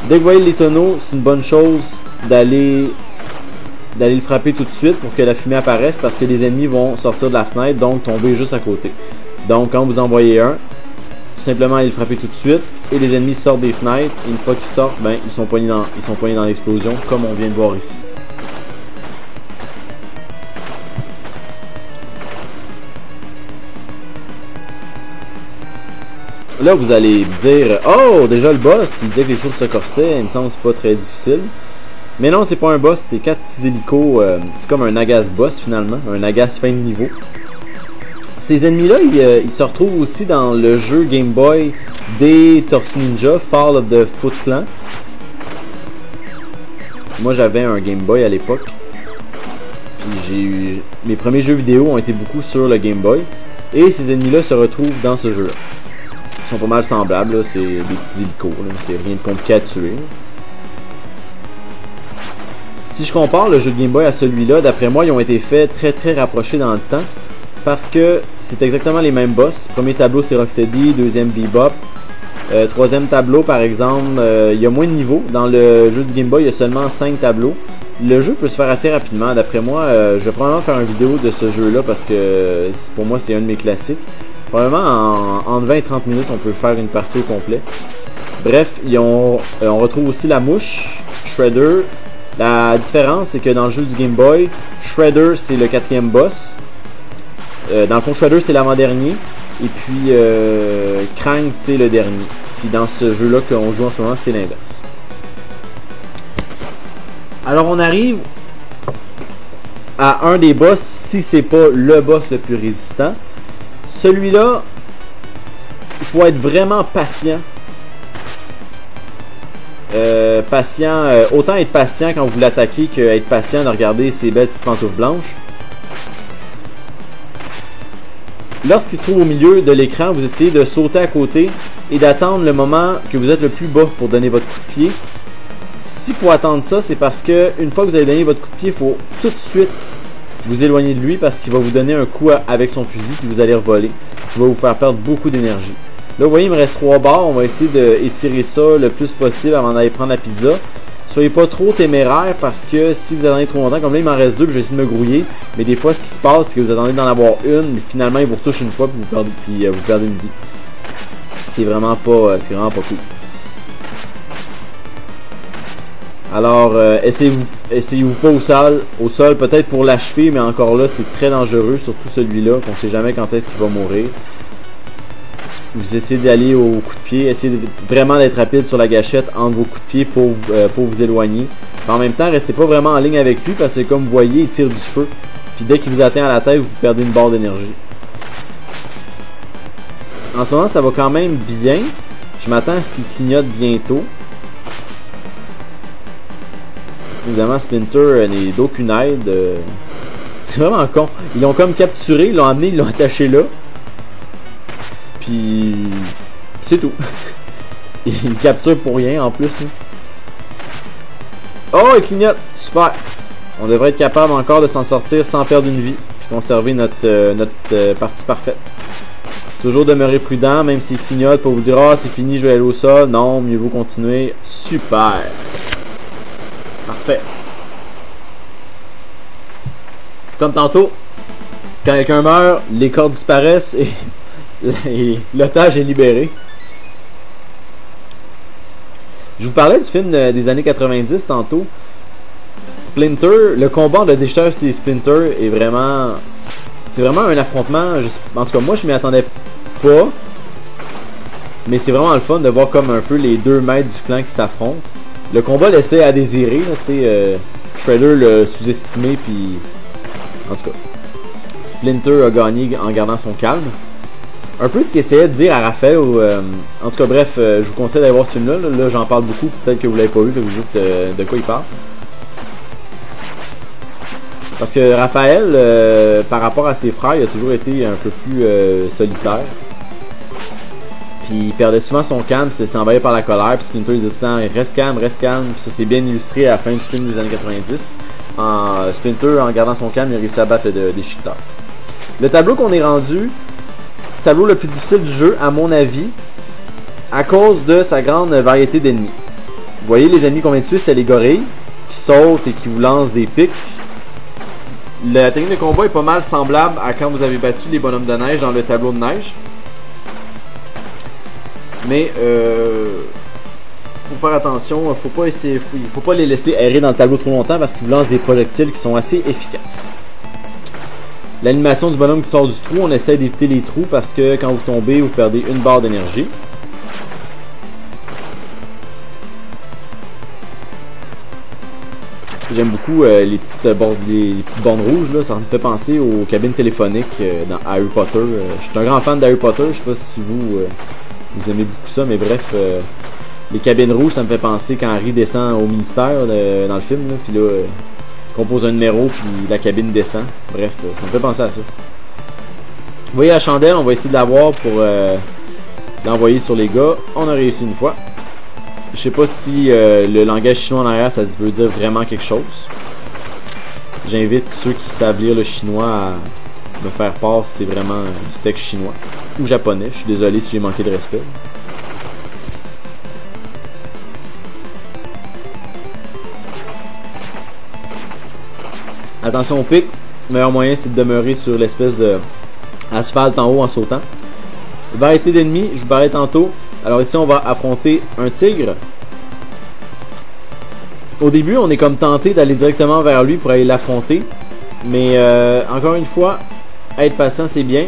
Dès que vous voyez les tonneaux, c'est une bonne chose d'aller d'aller le frapper tout de suite pour que la fumée apparaisse parce que les ennemis vont sortir de la fenêtre, donc tomber juste à côté. Donc quand vous en voyez un, tout simplement aller le frapper tout de suite et les ennemis sortent des fenêtres et une fois qu'ils sortent, ben, ils sont poignés dans l'explosion comme on vient de voir ici. Là, vous allez me dire, oh, déjà le boss, il disait que les choses se corsaient, il me semble que c'est pas très difficile. Mais non, c'est pas un boss, c'est 4 petits hélicos, c'est comme un Nagas boss finalement, un Nagas fin de niveau. Ces ennemis-là, ils se retrouvent aussi dans le jeu Game Boy des Tortues Ninja, Fall of the Foot Clan. Moi, j'avais un Game Boy à l'époque. Puis mes premiers jeux vidéo ont été beaucoup sur le Game Boy. Et ces ennemis-là se retrouvent dans ce jeu-là. Ils sont pas mal semblables, c'est des petits hélicos, c'est rien de compliqué à tuer. Si je compare le jeu de Game Boy à celui-là, d'après moi, ils ont été faits très rapprochés dans le temps. Parce que c'est exactement les mêmes boss. Premier tableau, c'est Rocksteady, deuxième Bebop. Troisième tableau, par exemple, il y a moins de niveaux. Dans le jeu du Game Boy, il y a seulement 5 tableaux. Le jeu peut se faire assez rapidement. D'après moi, je vais probablement faire une vidéo de ce jeu-là parce que pour moi, c'est un de mes classiques. Probablement en 20 et 30 minutes, on peut faire une partie au complet. Bref, on retrouve aussi la mouche, Shredder. La différence, c'est que dans le jeu du Game Boy, Shredder, c'est le 4e boss. Dans le fond, Shredder, c'est l'avant-dernier. Et puis, Krang, c'est le dernier. Puis dans ce jeu-là qu'on joue en ce moment, c'est l'inverse. Alors, on arrive à un des boss, si c'est pas le boss le plus résistant. Celui-là, il faut être vraiment patient. Autant être patient quand vous l'attaquez que être patient de regarder ses belles petites pantoufles blanches. Lorsqu'il se trouve au milieu de l'écran, vous essayez de sauter à côté et d'attendre le moment que vous êtes le plus bas pour donner votre coup de pied. S'il faut attendre ça, c'est parce que une fois que vous avez donné votre coup de pied, il faut tout de suite vous éloigner de lui parce qu'il va vous donner un coup avec son fusil puis vous allez revoler. Il va vous faire perdre beaucoup d'énergie. Là, vous voyez, il me reste 3 barres. On va essayer d'étirer ça le plus possible avant d'aller prendre la pizza. Soyez pas trop téméraire parce que si vous attendez trop longtemps, comme là il m'en reste 2 puis je vais essayer de me grouiller. Mais des fois, ce qui se passe, c'est que vous attendez d'en avoir une, mais finalement il vous retouche une fois puis vous perdez une vie. C'est vraiment pas cool. Alors, essayez-vous pas au sol, peut-être pour l'achever, mais encore là, c'est très dangereux, surtout celui-là, qu'on sait jamais quand est-ce qu'il va mourir. Vous essayez d'y aller au coup de pied, essayez vraiment d'être rapide sur la gâchette entre vos coups de pied pour vous éloigner. En même temps, restez pas vraiment en ligne avec lui parce que comme vous voyez, il tire du feu. Puis dès qu'il vous atteint à la tête, vous perdez une barre d'énergie. En ce moment, ça va quand même bien. Je m'attends à ce qu'il clignote bientôt. Évidemment, Splinter n'est d'aucune aide. C'est vraiment con. Ils l'ont comme capturé, ils l'ont amené, ils l'ont attaché là. Puis c'est tout. Il capture pour rien en plus. Hein. Oh, il clignote. Super. On devrait être capable encore de s'en sortir sans perdre une vie. Puis conserver notre partie parfaite. Toujours demeurer prudent, même s'il clignote pour vous dire ah, c'est fini, je vais aller au sol. Non, mieux vaut continuer. Super. Parfait. Comme tantôt, quand quelqu'un meurt, les cordes disparaissent et l'otage est libéré. Je vous parlais du film des années 90 tantôt. Splinter, le combat de Dexter et Splinter est vraiment... C'est vraiment un affrontement. En tout cas, moi je m'y attendais pas. Mais c'est vraiment le fun de voir comme un peu les 2 maîtres du clan qui s'affrontent. Le combat laissait à désirer, tu sais. Shredder l'a sous-estimé, puis... En tout cas, Splinter a gagné en gardant son calme. Un peu ce qu'il essayait de dire à Raphaël. En tout cas, bref, je vous conseille d'aller voir ce film-là. Là, j'en parle beaucoup, peut-être que vous l'avez pas vu, fait que vous dites de quoi il parle. Parce que Raphaël, par rapport à ses frères, il a toujours été un peu plus solitaire. Puis il perdait souvent son calme, c'était s'envahir par la colère. Puis Splinter il disait tout le temps reste calme, reste calme. Puis ça c'est bien illustré à la fin du film des années 90. Splinter, en gardant son calme, il a réussi à battre le déchiqueteur. Le tableau qu'on est rendu, tableau le plus difficile du jeu, à mon avis, à cause de sa grande variété d'ennemis. Vous voyez, les ennemis qu'on vient de tuer, c'est les gorilles qui sautent et qui vous lancent des pics. La technique de combat est pas mal semblable à quand vous avez battu les bonhommes de neige dans le tableau de neige. Mais faut faire attention, faut pas les laisser errer dans le tableau trop longtemps parce qu'ils vous lancent des projectiles qui sont assez efficaces. L'animation du bonhomme qui sort du trou, on essaie d'éviter les trous parce que quand vous tombez, vous perdez une barre d'énergie. J'aime beaucoup les petites bornes rouges, là. Ça me fait penser aux cabines téléphoniques dans Harry Potter. Je suis un grand fan d'Harry Potter, je sais pas si vous aimez beaucoup ça, mais bref, les cabines rouges, ça me fait penser quand Harry descend au ministère dans le film, puis là, compose un numéro, puis la cabine descend. Bref, ça me fait penser à ça. Vous voyez la chandelle, on va essayer de l'avoir pour l'envoyer sur les gars. On a réussi une fois. Je sais pas si le langage chinois en arrière, ça veut dire vraiment quelque chose. J'invite ceux qui savent lire le chinois à me faire part si c'est vraiment du texte chinois ou japonais. Je suis désolé si j'ai manqué de respect. Attention au pic. Le meilleur moyen, c'est de demeurer sur l'espèce d'asphalte en haut en sautant. Variété d'ennemis, je vous parlais tantôt. Alors ici, on va affronter un tigre. Au début, on est comme tenté d'aller directement vers lui pour aller l'affronter. Mais encore une fois, être patient, c'est bien.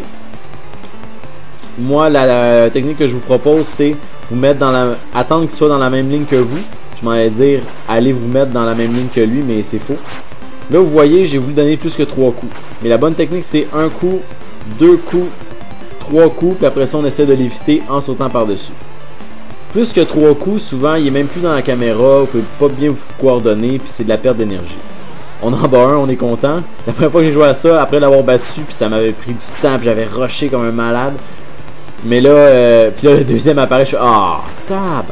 Moi, la technique que je vous propose, c'est vous mettre dans la... attendre qu'il soit dans la même ligne que vous. Je m'en allais dire, allez vous mettre dans la même ligne que lui, mais c'est faux. Là, vous voyez, j'ai voulu donner plus que 3 coups. Mais la bonne technique, c'est 1 coup, 2 coups, 3 coups, puis après ça, on essaie de l'éviter en sautant par-dessus. Plus que 3 coups, souvent, il est même plus dans la caméra, vous pouvez pas bien vous coordonner, puis c'est de la perte d'énergie. On en bat un, on est content. La première fois que j'ai joué à ça, après l'avoir battu, puis ça m'avait pris du temps, puis j'avais rushé comme un malade. Mais là, puis là, le deuxième apparaît, je fais « Ah, tab !»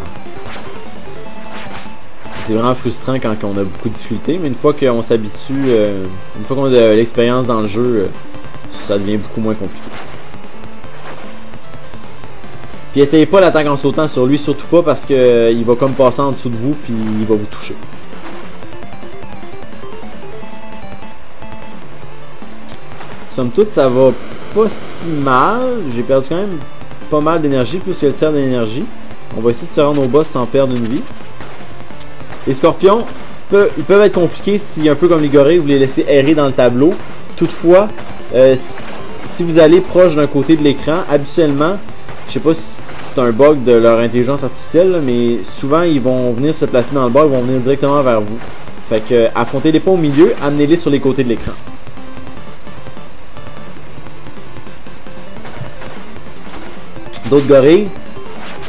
C'est vraiment frustrant quand on a beaucoup de difficultés, mais une fois qu'on s'habitue, une fois qu'on a de l'expérience dans le jeu, ça devient beaucoup moins compliqué. Puis essayez pas l'attaque en sautant sur lui, surtout pas parce que il va comme passer en dessous de vous puis il va vous toucher. Somme toute, ça va pas si mal. J'ai perdu quand même pas mal d'énergie, plus que le tiers d'énergie. On va essayer de se rendre au boss sans perdre une vie. Les scorpions, ils peuvent être compliqués si, un peu comme les gorilles, vous les laissez errer dans le tableau. Toutefois, si vous allez proche d'un côté de l'écran, habituellement, je sais pas si c'est un bug de leur intelligence artificielle, là, mais souvent ils vont venir se placer dans le bas, ils vont venir directement vers vous. Fait que affrontez-les pas au milieu, amenez-les sur les côtés de l'écran. D'autres gorilles.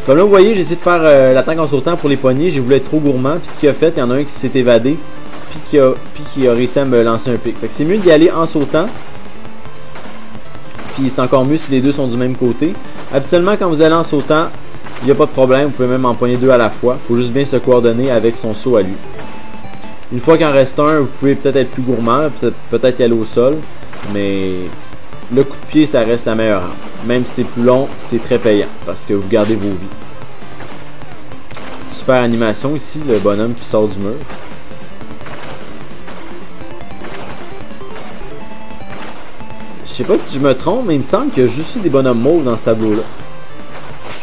Comme là vous voyez, j'ai essayé de faire l'attaque en sautant pour les poignées, j'ai voulu être trop gourmand, puis ce qu'il a fait, il y en a un qui s'est évadé, puis qui a réussi à me lancer un pic. Fait que c'est mieux d'y aller en sautant. Puis c'est encore mieux si les deux sont du même côté. Habituellement, quand vous allez en sautant, il n'y a pas de problème. Vous pouvez même empoigner deux à la fois. Il faut juste bien se coordonner avec son saut à lui. Une fois qu'il en reste un, vous pouvez peut-être être plus gourmand. Peut-être y aller au sol. Mais le coup de pied, ça reste la meilleure arme. Même si c'est plus long, c'est très payant. Parce que vous gardez vos vies. Super animation ici. Le bonhomme qui sort du mur. Je sais pas si je me trompe, mais il me semble qu'il y a juste eu des bonhommes mauves dans ce tableau-là.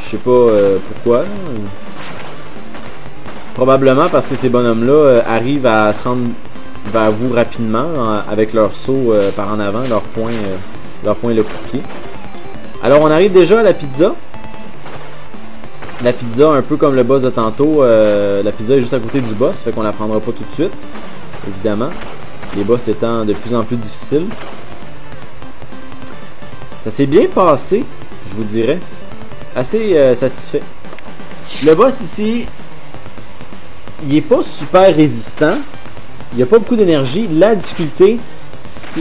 Je sais pas pourquoi. Probablement parce que ces bonhommes-là arrivent à se rendre vers vous rapidement avec leur saut par en avant, leur poing le coup de pied. Alors on arrive déjà à la pizza. La pizza, un peu comme le boss de tantôt, la pizza est juste à côté du boss, fait qu'on la prendra pas tout de suite, évidemment. Les boss étant de plus en plus difficiles. Ça s'est bien passé, je vous dirais. Assez satisfait. Le boss ici, il est pas super résistant. Il n'y a pas beaucoup d'énergie. La difficulté, c'est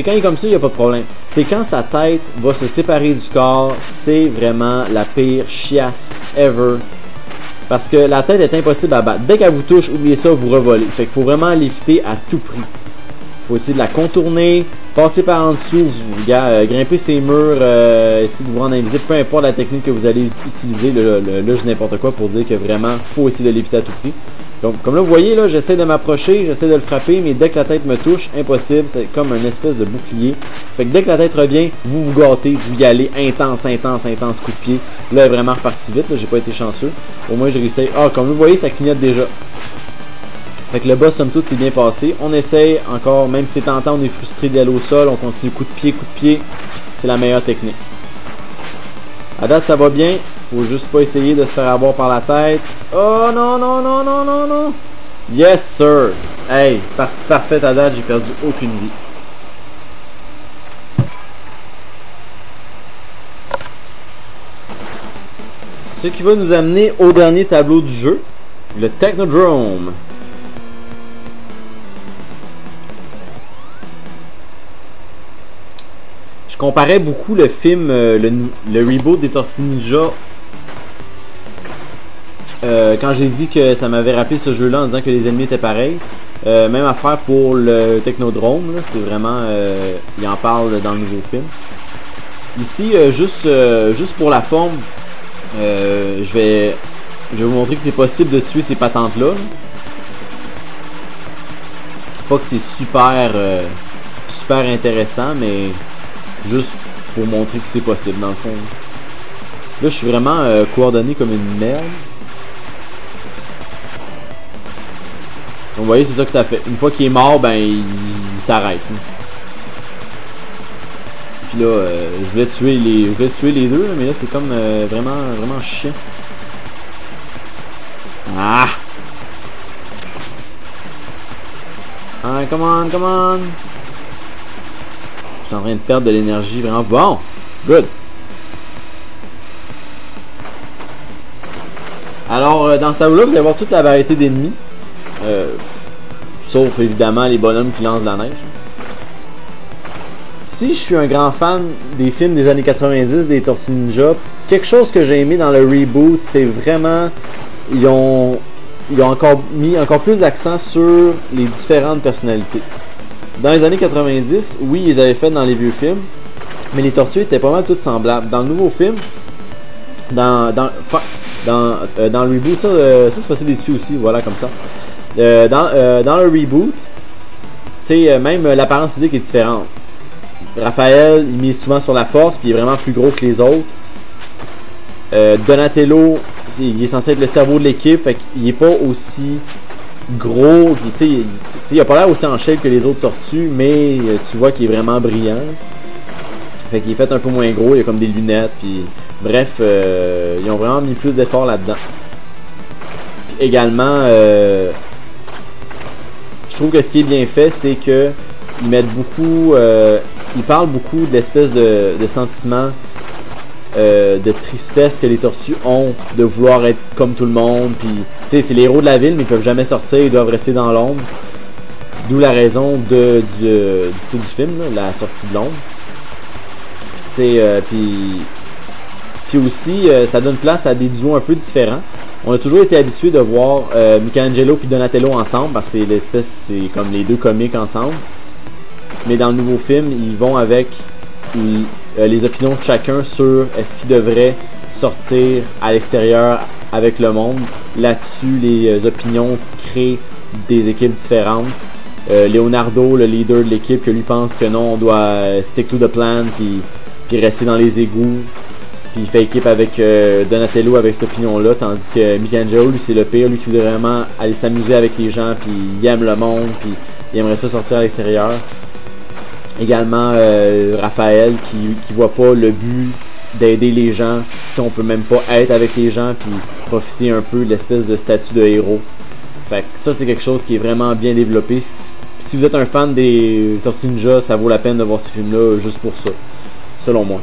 quand il est comme ça, il n'y a pas de problème. C'est quand sa tête va se séparer du corps, c'est vraiment la pire chiasse ever. Parce que la tête est impossible à battre. Dès qu'elle vous touche, oubliez ça, vous revolez. Fait qu'il faut vraiment l'éviter à tout prix. Il faut essayer de la contourner, passer par en dessous, grimper ses murs, essayer de vous rendre invisible, peu importe la technique que vous allez utiliser. Là, je dis n'importe quoi pour dire que vraiment, il faut essayer de l'éviter à tout prix. Donc, comme là, vous voyez, là, j'essaie de m'approcher, j'essaie de le frapper, mais dès que la tête me touche, impossible, c'est comme une espèce de bouclier. Fait que dès que la tête revient, vous vous gâtez, vous y allez, intense, coup de pied. Là, elle est vraiment reparti vite, là, j'ai pas été chanceux. Au moins, j'ai réussi. Ah, comme vous voyez, ça clignote déjà. Fait que le boss, somme toute, c'est bien passé. On essaye encore, même si c'est tentant, on est frustré d'y aller au sol, on continue coup de pied. C'est la meilleure technique. À date, ça va bien. Faut juste pas essayer de se faire avoir par la tête. Oh non, non, non, non, non, non. Yes, sir. Hey, partie parfaite à date, j'ai perdu aucune vie. Ce qui va nous amener au dernier tableau du jeu, le Technodrome. Je comparais beaucoup le film, le reboot des Tortues Ninja. Quand j'ai dit que ça m'avait rappelé ce jeu-là en disant que les ennemis étaient pareils. Même affaire pour le Technodrome. C'est vraiment... il en parle dans le nouveau film. Ici, juste pour la forme, je vais vous montrer que c'est possible de tuer ces patentes-là. Pas que c'est super intéressant, mais juste pour montrer que c'est possible dans le fond. Là, je suis vraiment coordonné comme une merde. Donc, vous voyez, c'est ça que ça fait. Une fois qu'il est mort, ben, il s'arrête. Puis là, je vais tuer les deux, mais là, c'est comme vraiment chiant. Ah! Ah, come on, come on! Je suis en train de perdre de l'énergie vraiment. Bon! Good! Alors, dans ce tableau-là, vous allez voir toute la variété d'ennemis. Sauf évidemment les bonhommes qui lancent de la neige. Si je suis un grand fan des films des années 90 des Tortues Ninja, quelque chose que j'ai aimé dans le reboot, c'est vraiment ils ont mis encore plus d'accent sur les différentes personnalités. Dans les années 90, oui, ils avaient fait dans les vieux films, mais les tortues étaient pas mal toutes semblables. Dans le nouveau film, dans le reboot, ça c'est possible de tuer aussi, voilà, comme ça. Dans le reboot, même l'apparence physique est différente. Raphaël, il mise souvent sur la force, puis il est vraiment plus gros que les autres. Donatello, il est censé être le cerveau de l'équipe, fait qu'il est pas aussi gros, il a pas l'air aussi en shape que les autres tortues, mais tu vois qu'il est vraiment brillant. Fait qu'il est fait un peu moins gros, il a comme des lunettes, puis bref, ils ont vraiment mis plus d'efforts là-dedans. Puis également, je trouve que ce qui est bien fait, c'est que ils mettent beaucoup, ils parlent beaucoup d'espèces de sentiments de tristesse que les tortues ont, de vouloir être comme tout le monde. Puis, tu sais, c'est les héros de la ville, mais ils peuvent jamais sortir, ils doivent rester dans l'ombre. D'où la raison du film, là, la sortie de l'ombre. Puis, puis aussi, ça donne place à des duos un peu différents. On a toujours été habitué de voir Michelangelo et Donatello ensemble, parce que c'est comme les deux comiques ensemble. Mais dans le nouveau film, ils vont avec les opinions de chacun sur est-ce qu'ils devraient sortir à l'extérieur avec le monde. Là-dessus, les opinions créent des équipes différentes. Leonardo, le leader de l'équipe, lui pense que non, on doit stick to the plan puis rester dans les égouts. Puis il fait équipe avec Donatello avec cette opinion-là, tandis que Michelangelo, lui, c'est le pire, lui qui voudrait vraiment aller s'amuser avec les gens, puis il aime le monde, puis il aimerait ça sortir à l'extérieur. Également Raphaël qui voit pas le but d'aider les gens si on peut même pas être avec les gens puis profiter un peu de l'espèce de statut de héros. Fait que ça c'est quelque chose qui est vraiment bien développé. Si vous êtes un fan des Tortues Ninja, ça vaut la peine de voir ces films-là juste pour ça, selon moi.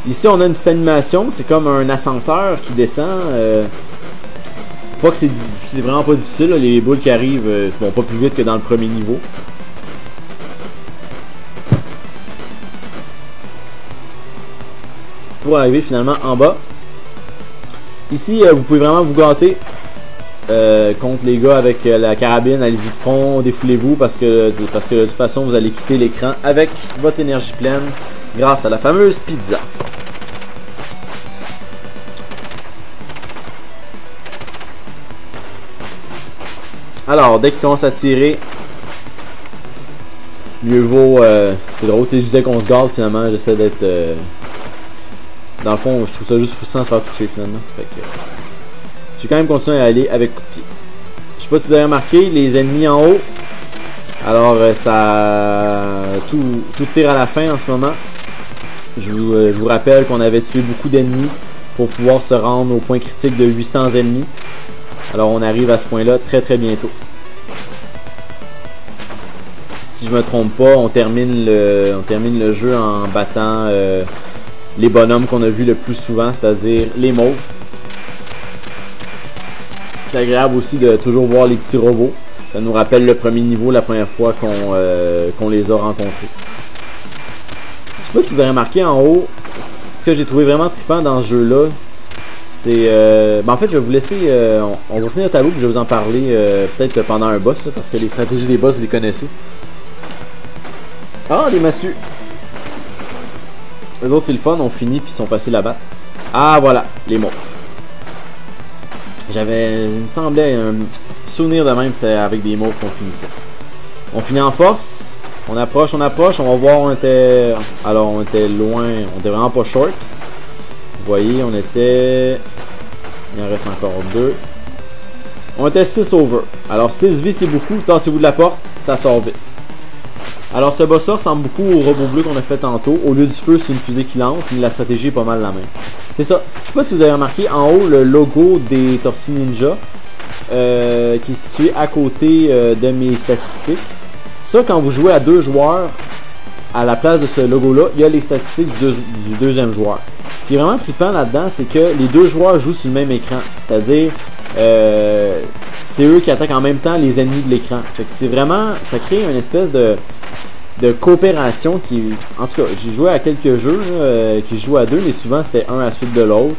Ici on a une petite animation, c'est comme un ascenseur qui descend. Pas que c'est vraiment pas difficile, là. Les boules qui arrivent vont pas plus vite que dans le premier niveau. Pour arriver finalement en bas. Ici, vous pouvez vraiment vous gâter contre les gars avec la carabine. Allez-y de front, défoulez-vous parce que de toute façon, vous allez quitter l'écran avec votre énergie pleine grâce à la fameuse pizza. Alors, dès qu'il commence à tirer, mieux vaut... c'est drôle, tu sais, je disais qu'on se garde, finalement, j'essaie d'être... dans le fond, je trouve ça juste frustrant de se faire toucher, finalement. Fait que... j'ai quand même continué à aller avec coup de pied. Je sais pas si vous avez remarqué, les ennemis en haut, alors ça... tout tire à la fin en ce moment. Je vous rappelle qu'on avait tué beaucoup d'ennemis pour pouvoir se rendre au point critique de 800 ennemis. Alors on arrive à ce point-là très très bientôt. Si je me trompe pas, on termine le jeu en battant les bonhommes qu'on a vus le plus souvent, c'est-à-dire les mauves. C'est agréable aussi de toujours voir les petits robots. Ça nous rappelle le premier niveau la première fois qu'on les a rencontrés. Je sais pas si vous avez remarqué en haut, ce que j'ai trouvé vraiment trippant dans ce jeu-là, c'est... en fait, je vais vous laisser... on va finir le tableau, puis je vais vous en parler peut-être pendant un boss, parce que les stratégies des boss, vous les connaissez. Ah, des massues! Les autres, c'est le fun, on finit, puis ils sont faciles à battre. Ah, voilà, les morphes. Il me semblait un souvenir de même, c'était avec des mauves qu'on finissait. On finit en force, on approche, on va voir, on était loin, on était vraiment pas short. Vous voyez, il en reste encore 2. On était 6 over. Alors 6 vies c'est beaucoup, tassez-vous de la porte, ça sort vite. Alors ce boss-là ressemble beaucoup au robot bleu qu'on a fait tantôt. Au lieu du feu, c'est une fusée qui lance, mais la stratégie est pas mal la même. C'est ça. Je sais pas si vous avez remarqué en haut le logo des Tortues Ninja qui est situé à côté de mes statistiques. Ça, quand vous jouez à 2 joueurs, à la place de ce logo-là, il y a les statistiques du deuxième joueur. Ce qui est vraiment trippant là-dedans, c'est que les 2 joueurs jouent sur le même écran. C'est-à-dire, c'est eux qui attaquent en même temps les ennemis de l'écran. C'est vraiment, ça crée une espèce de coopération qui... En tout cas, j'ai joué à quelques jeux là, qui jouent à 2, mais souvent c'était un à la suite de l'autre.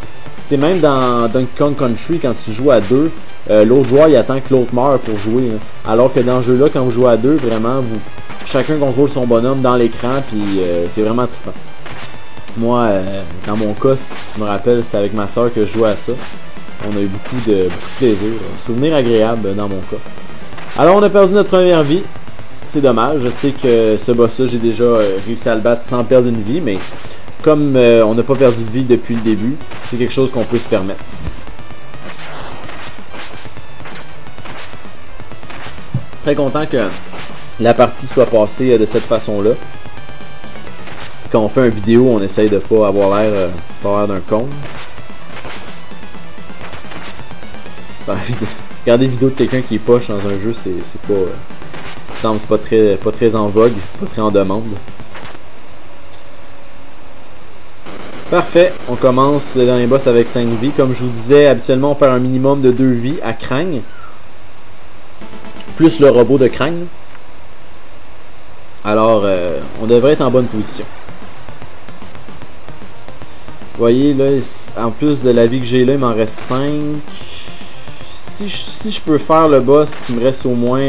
Tu sais, même dans Donkey Kong Country, quand tu joues à 2, l'autre joueur il attend que l'autre meure pour jouer. Hein. Alors que dans ce jeu-là, quand vous jouez à 2, vraiment, chacun contrôle son bonhomme dans l'écran, puis c'est vraiment trippant. Moi, dans mon cas, je me rappelle, c'était avec ma soeur que je jouais à ça. On a eu beaucoup de plaisir. Souvenir agréable dans mon cas. Alors, on a perdu notre première vie. C'est dommage. Je sais que ce boss-là, j'ai déjà réussi à le battre sans perdre une vie, mais comme on n'a pas perdu de vie depuis le début, c'est quelque chose qu'on peut se permettre. Très content que la partie soit passée de cette façon-là. Quand on fait une vidéo, on essaye de pas avoir l'air d'un con. Regarder des vidéos de quelqu'un qui est poche dans un jeu, c'est pas... semble pas très en vogue, pas très en demande. Parfait, on commence le dernier boss avec 5 vies. Comme je vous disais, habituellement on perd un minimum de 2 vies à Krang. Plus le robot de Krang. Alors, on devrait être en bonne position. Vous voyez, là, en plus de la vie que j'ai là, il m'en reste 5. Si je peux faire le boss, qu'il me reste au moins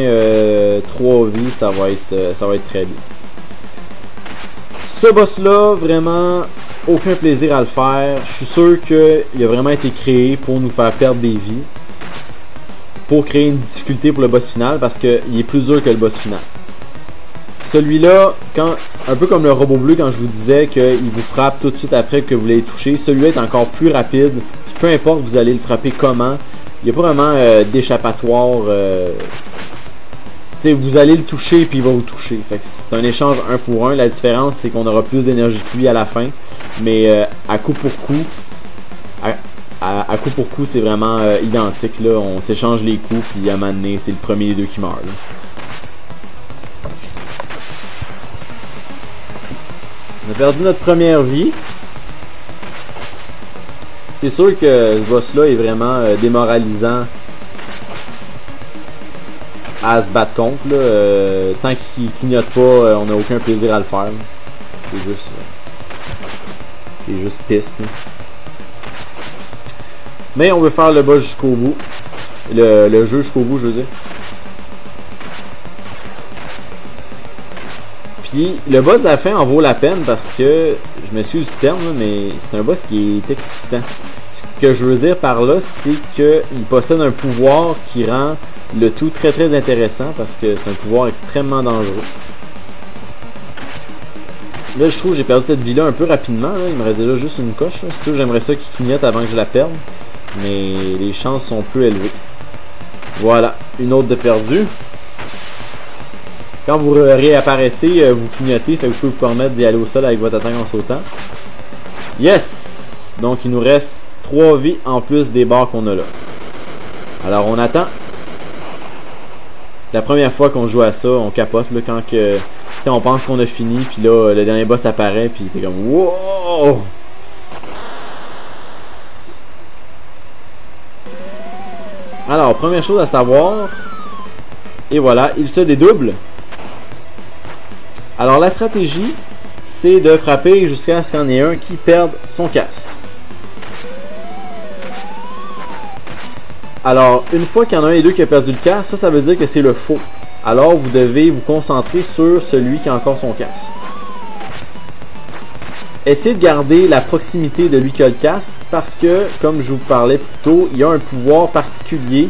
3 vies, ça va être très bien. Ce boss-là, vraiment, aucun plaisir à le faire. Je suis sûr qu'il a vraiment été créé pour nous faire perdre des vies. Pour créer une difficulté pour le boss final, parce qu'il est plus dur que le boss final. Celui-là, un peu comme le robot bleu quand je vous disais qu'il vous frappe tout de suite après que vous l'ayez touché, celui-là est encore plus rapide. Puis peu importe vous allez le frapper comment, il n'y a pas vraiment d'échappatoire. Vous allez le toucher puis il va vous toucher. C'est un échange 1 pour 1. La différence c'est qu'on aura plus d'énergie que lui à la fin. Mais à coup pour coup, à coup pour coup c'est vraiment identique. Là. On s'échange les coups puis à un moment donné c'est le premier des deux qui meurt. Là. On a perdu notre première vie. C'est sûr que ce boss-là est vraiment démoralisant à se battre contre. Là. Tant qu'il clignote pas, on n'a aucun plaisir à le faire. C'est juste pisse. Là. Mais on veut faire le boss jusqu'au bout. Le jeu jusqu'au bout, je veux dire. Puis le boss de la fin en vaut la peine parce que, je m'excuse du terme, là, mais c'est un boss qui est excitant. Ce que je veux dire par là, c'est qu'il possède un pouvoir qui rend le tout très très intéressant parce que c'est un pouvoir extrêmement dangereux. Là, je trouve que j'ai perdu cette vie-là un peu rapidement. Là. Il me restait là juste une coche. C'est sûr, j'aimerais ça qu'il clignote avant que je la perde. Mais les chances sont peu élevées. Voilà, une autre de perdue. Quand vous réapparaissez, vous clignotez. Fait que vous pouvez vous permettre d'y aller au sol avec votre attaque en sautant. Yes! Donc, il nous reste 3 vies en plus des barres qu'on a là. Alors, on attend. La première fois qu'on joue à ça, on capote. Là, quand que, on pense qu'on a fini. Puis là, le dernier boss apparaît. Puis t'es comme wow! Alors, première chose à savoir. Et voilà, il se dédouble. Alors, la stratégie, c'est de frapper jusqu'à ce qu'il y en ait un qui perde son casse. Alors, une fois qu'il y en a un et deux qui a perdu le casse, ça veut dire que c'est le faux. Alors, vous devez vous concentrer sur celui qui a encore son casse. Essayez de garder la proximité de lui qui a le casse parce que, comme je vous parlais plus tôt, il y a un pouvoir particulier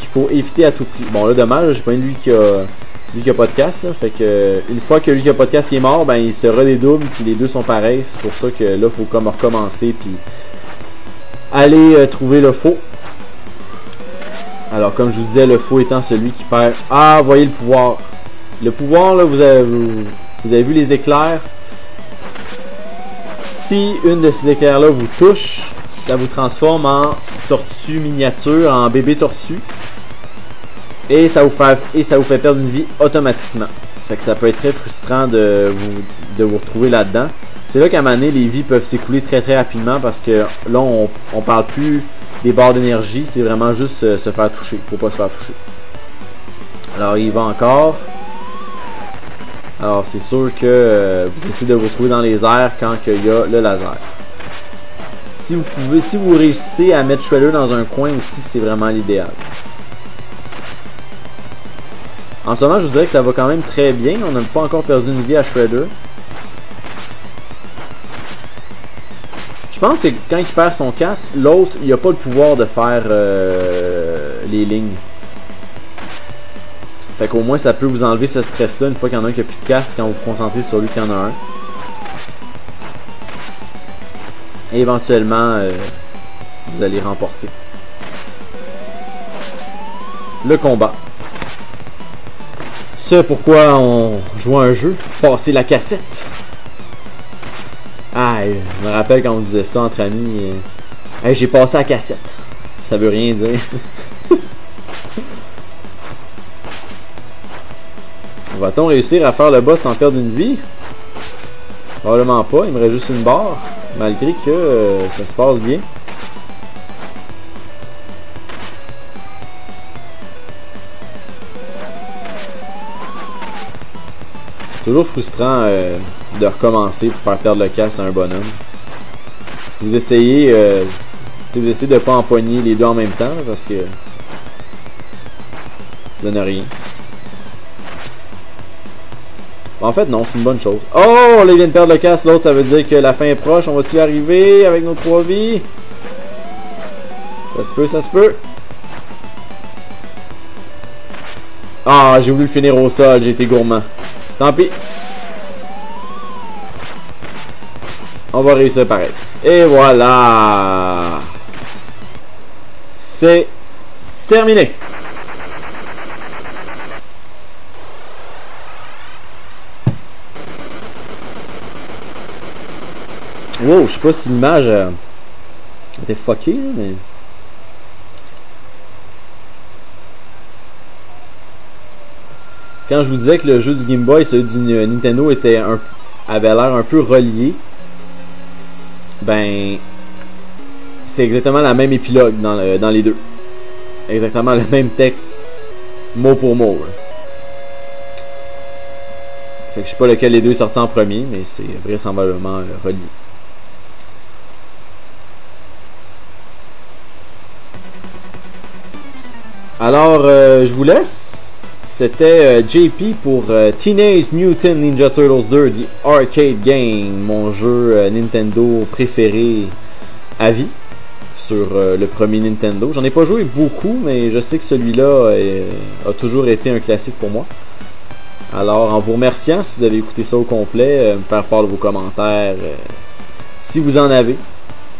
qu'il faut éviter à tout prix. Bon, là, dommage, j'ai pas une lui qui a pas de casse. Fait que, une fois que lui qui a pas de casse est mort, ben, il se redédouble puis les deux sont pareils. C'est pour ça que là, il faut comme recommencer puis aller trouver le faux. Alors, comme je vous disais, le faux étant celui qui perd. Ah, voyez le pouvoir. Le pouvoir, là, vous avez vu les éclairs. Si une de ces éclairs-là vous touche, ça vous transforme en tortue miniature, en bébé tortue. Et ça vous fait perdre une vie automatiquement. Fait que ça peut être très frustrant de vous retrouver là-dedans. C'est là qu'à un moment donné, les vies peuvent s'écouler très très rapidement parce que là, on parle plus des barres d'énergie, c'est vraiment juste se faire toucher. Faut pas se faire toucher. Alors, il va encore. Alors, c'est sûr que vous essayez de vous retrouver dans les airs quand il y a le laser. Si vous réussissez à mettre Shredder dans un coin aussi, c'est vraiment l'idéal. En ce moment, je vous dirais que ça va quand même très bien. On n'a pas encore perdu une vie à Shredder. Je pense que quand il perd son casque, l'autre, il n'a pas le pouvoir de faire les lignes. Fait qu'au moins, ça peut vous enlever ce stress-là une fois qu'il y en a un qui n'a plus de casque quand vous vous concentrez sur lui qui en a un. Et éventuellement, vous allez remporter le combat. C'est pourquoi on joue à un jeu, passer la cassette. Ah, je me rappelle quand on disait ça entre amis. Hey, j'ai passé la cassette. Ça veut rien dire. Va-t-on réussir à faire le boss sans perdre une vie? Probablement pas, il me reste juste une barre. Malgré que ça se passe bien. Toujours frustrant de recommencer pour faire perdre le casse à un bonhomme. Vous essayez de ne pas empoigner les deux en même temps parce que ça donne rien. Bon, en fait non, c'est une bonne chose. Oh, là il vient de perdre le casse, l'autre ça veut dire que la fin est proche. On va-tu y arriver avec nos 3 vies? Ça se peut, ça se peut. Ah, j'ai voulu le finir au sol, j'ai été gourmand. Tant pis. On va réussir pareil. Et voilà. C'est terminé. Wow, je sais pas si l'image était fuckée, mais... Quand je vous disais que le jeu du Game Boy, celui du Nintendo avait l'air un peu relié, ben c'est exactement la même épilogue dans les deux. Exactement le même texte, mot pour mot. Là. Fait que je sais pas lequel des deux est sorti en premier, mais c'est vraisemblablement relié. Alors, je vous laisse. C'était JP pour Teenage Mutant Ninja Turtles 2, The Arcade Game, mon jeu Nintendo préféré à vie, sur le premier Nintendo. J'en ai pas joué beaucoup, mais je sais que celui-là a toujours été un classique pour moi. Alors, en vous remerciant, si vous avez écouté ça au complet, me faire part de vos commentaires, si vous en avez,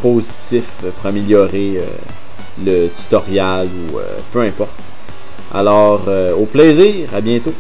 positifs, pour améliorer le tutoriel ou peu importe. Alors, au plaisir, à bientôt.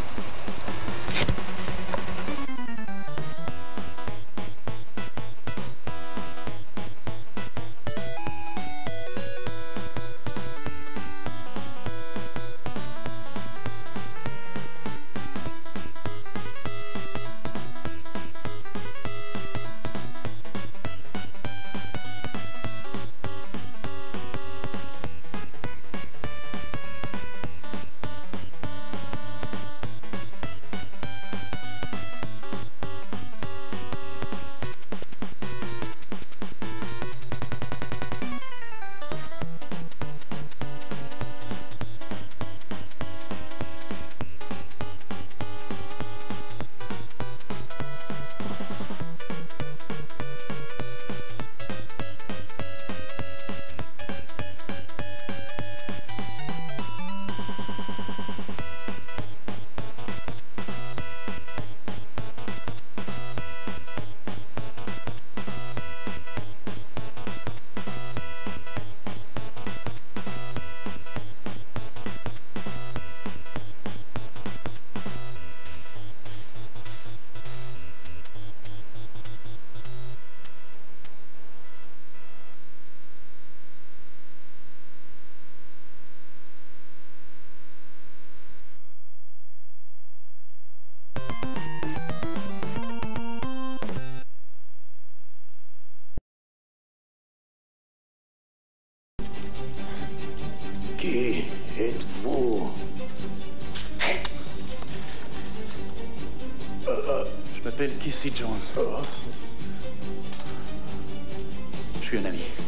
Qui êtes-vous? Je m'appelle Casey Jones. Je suis un ami.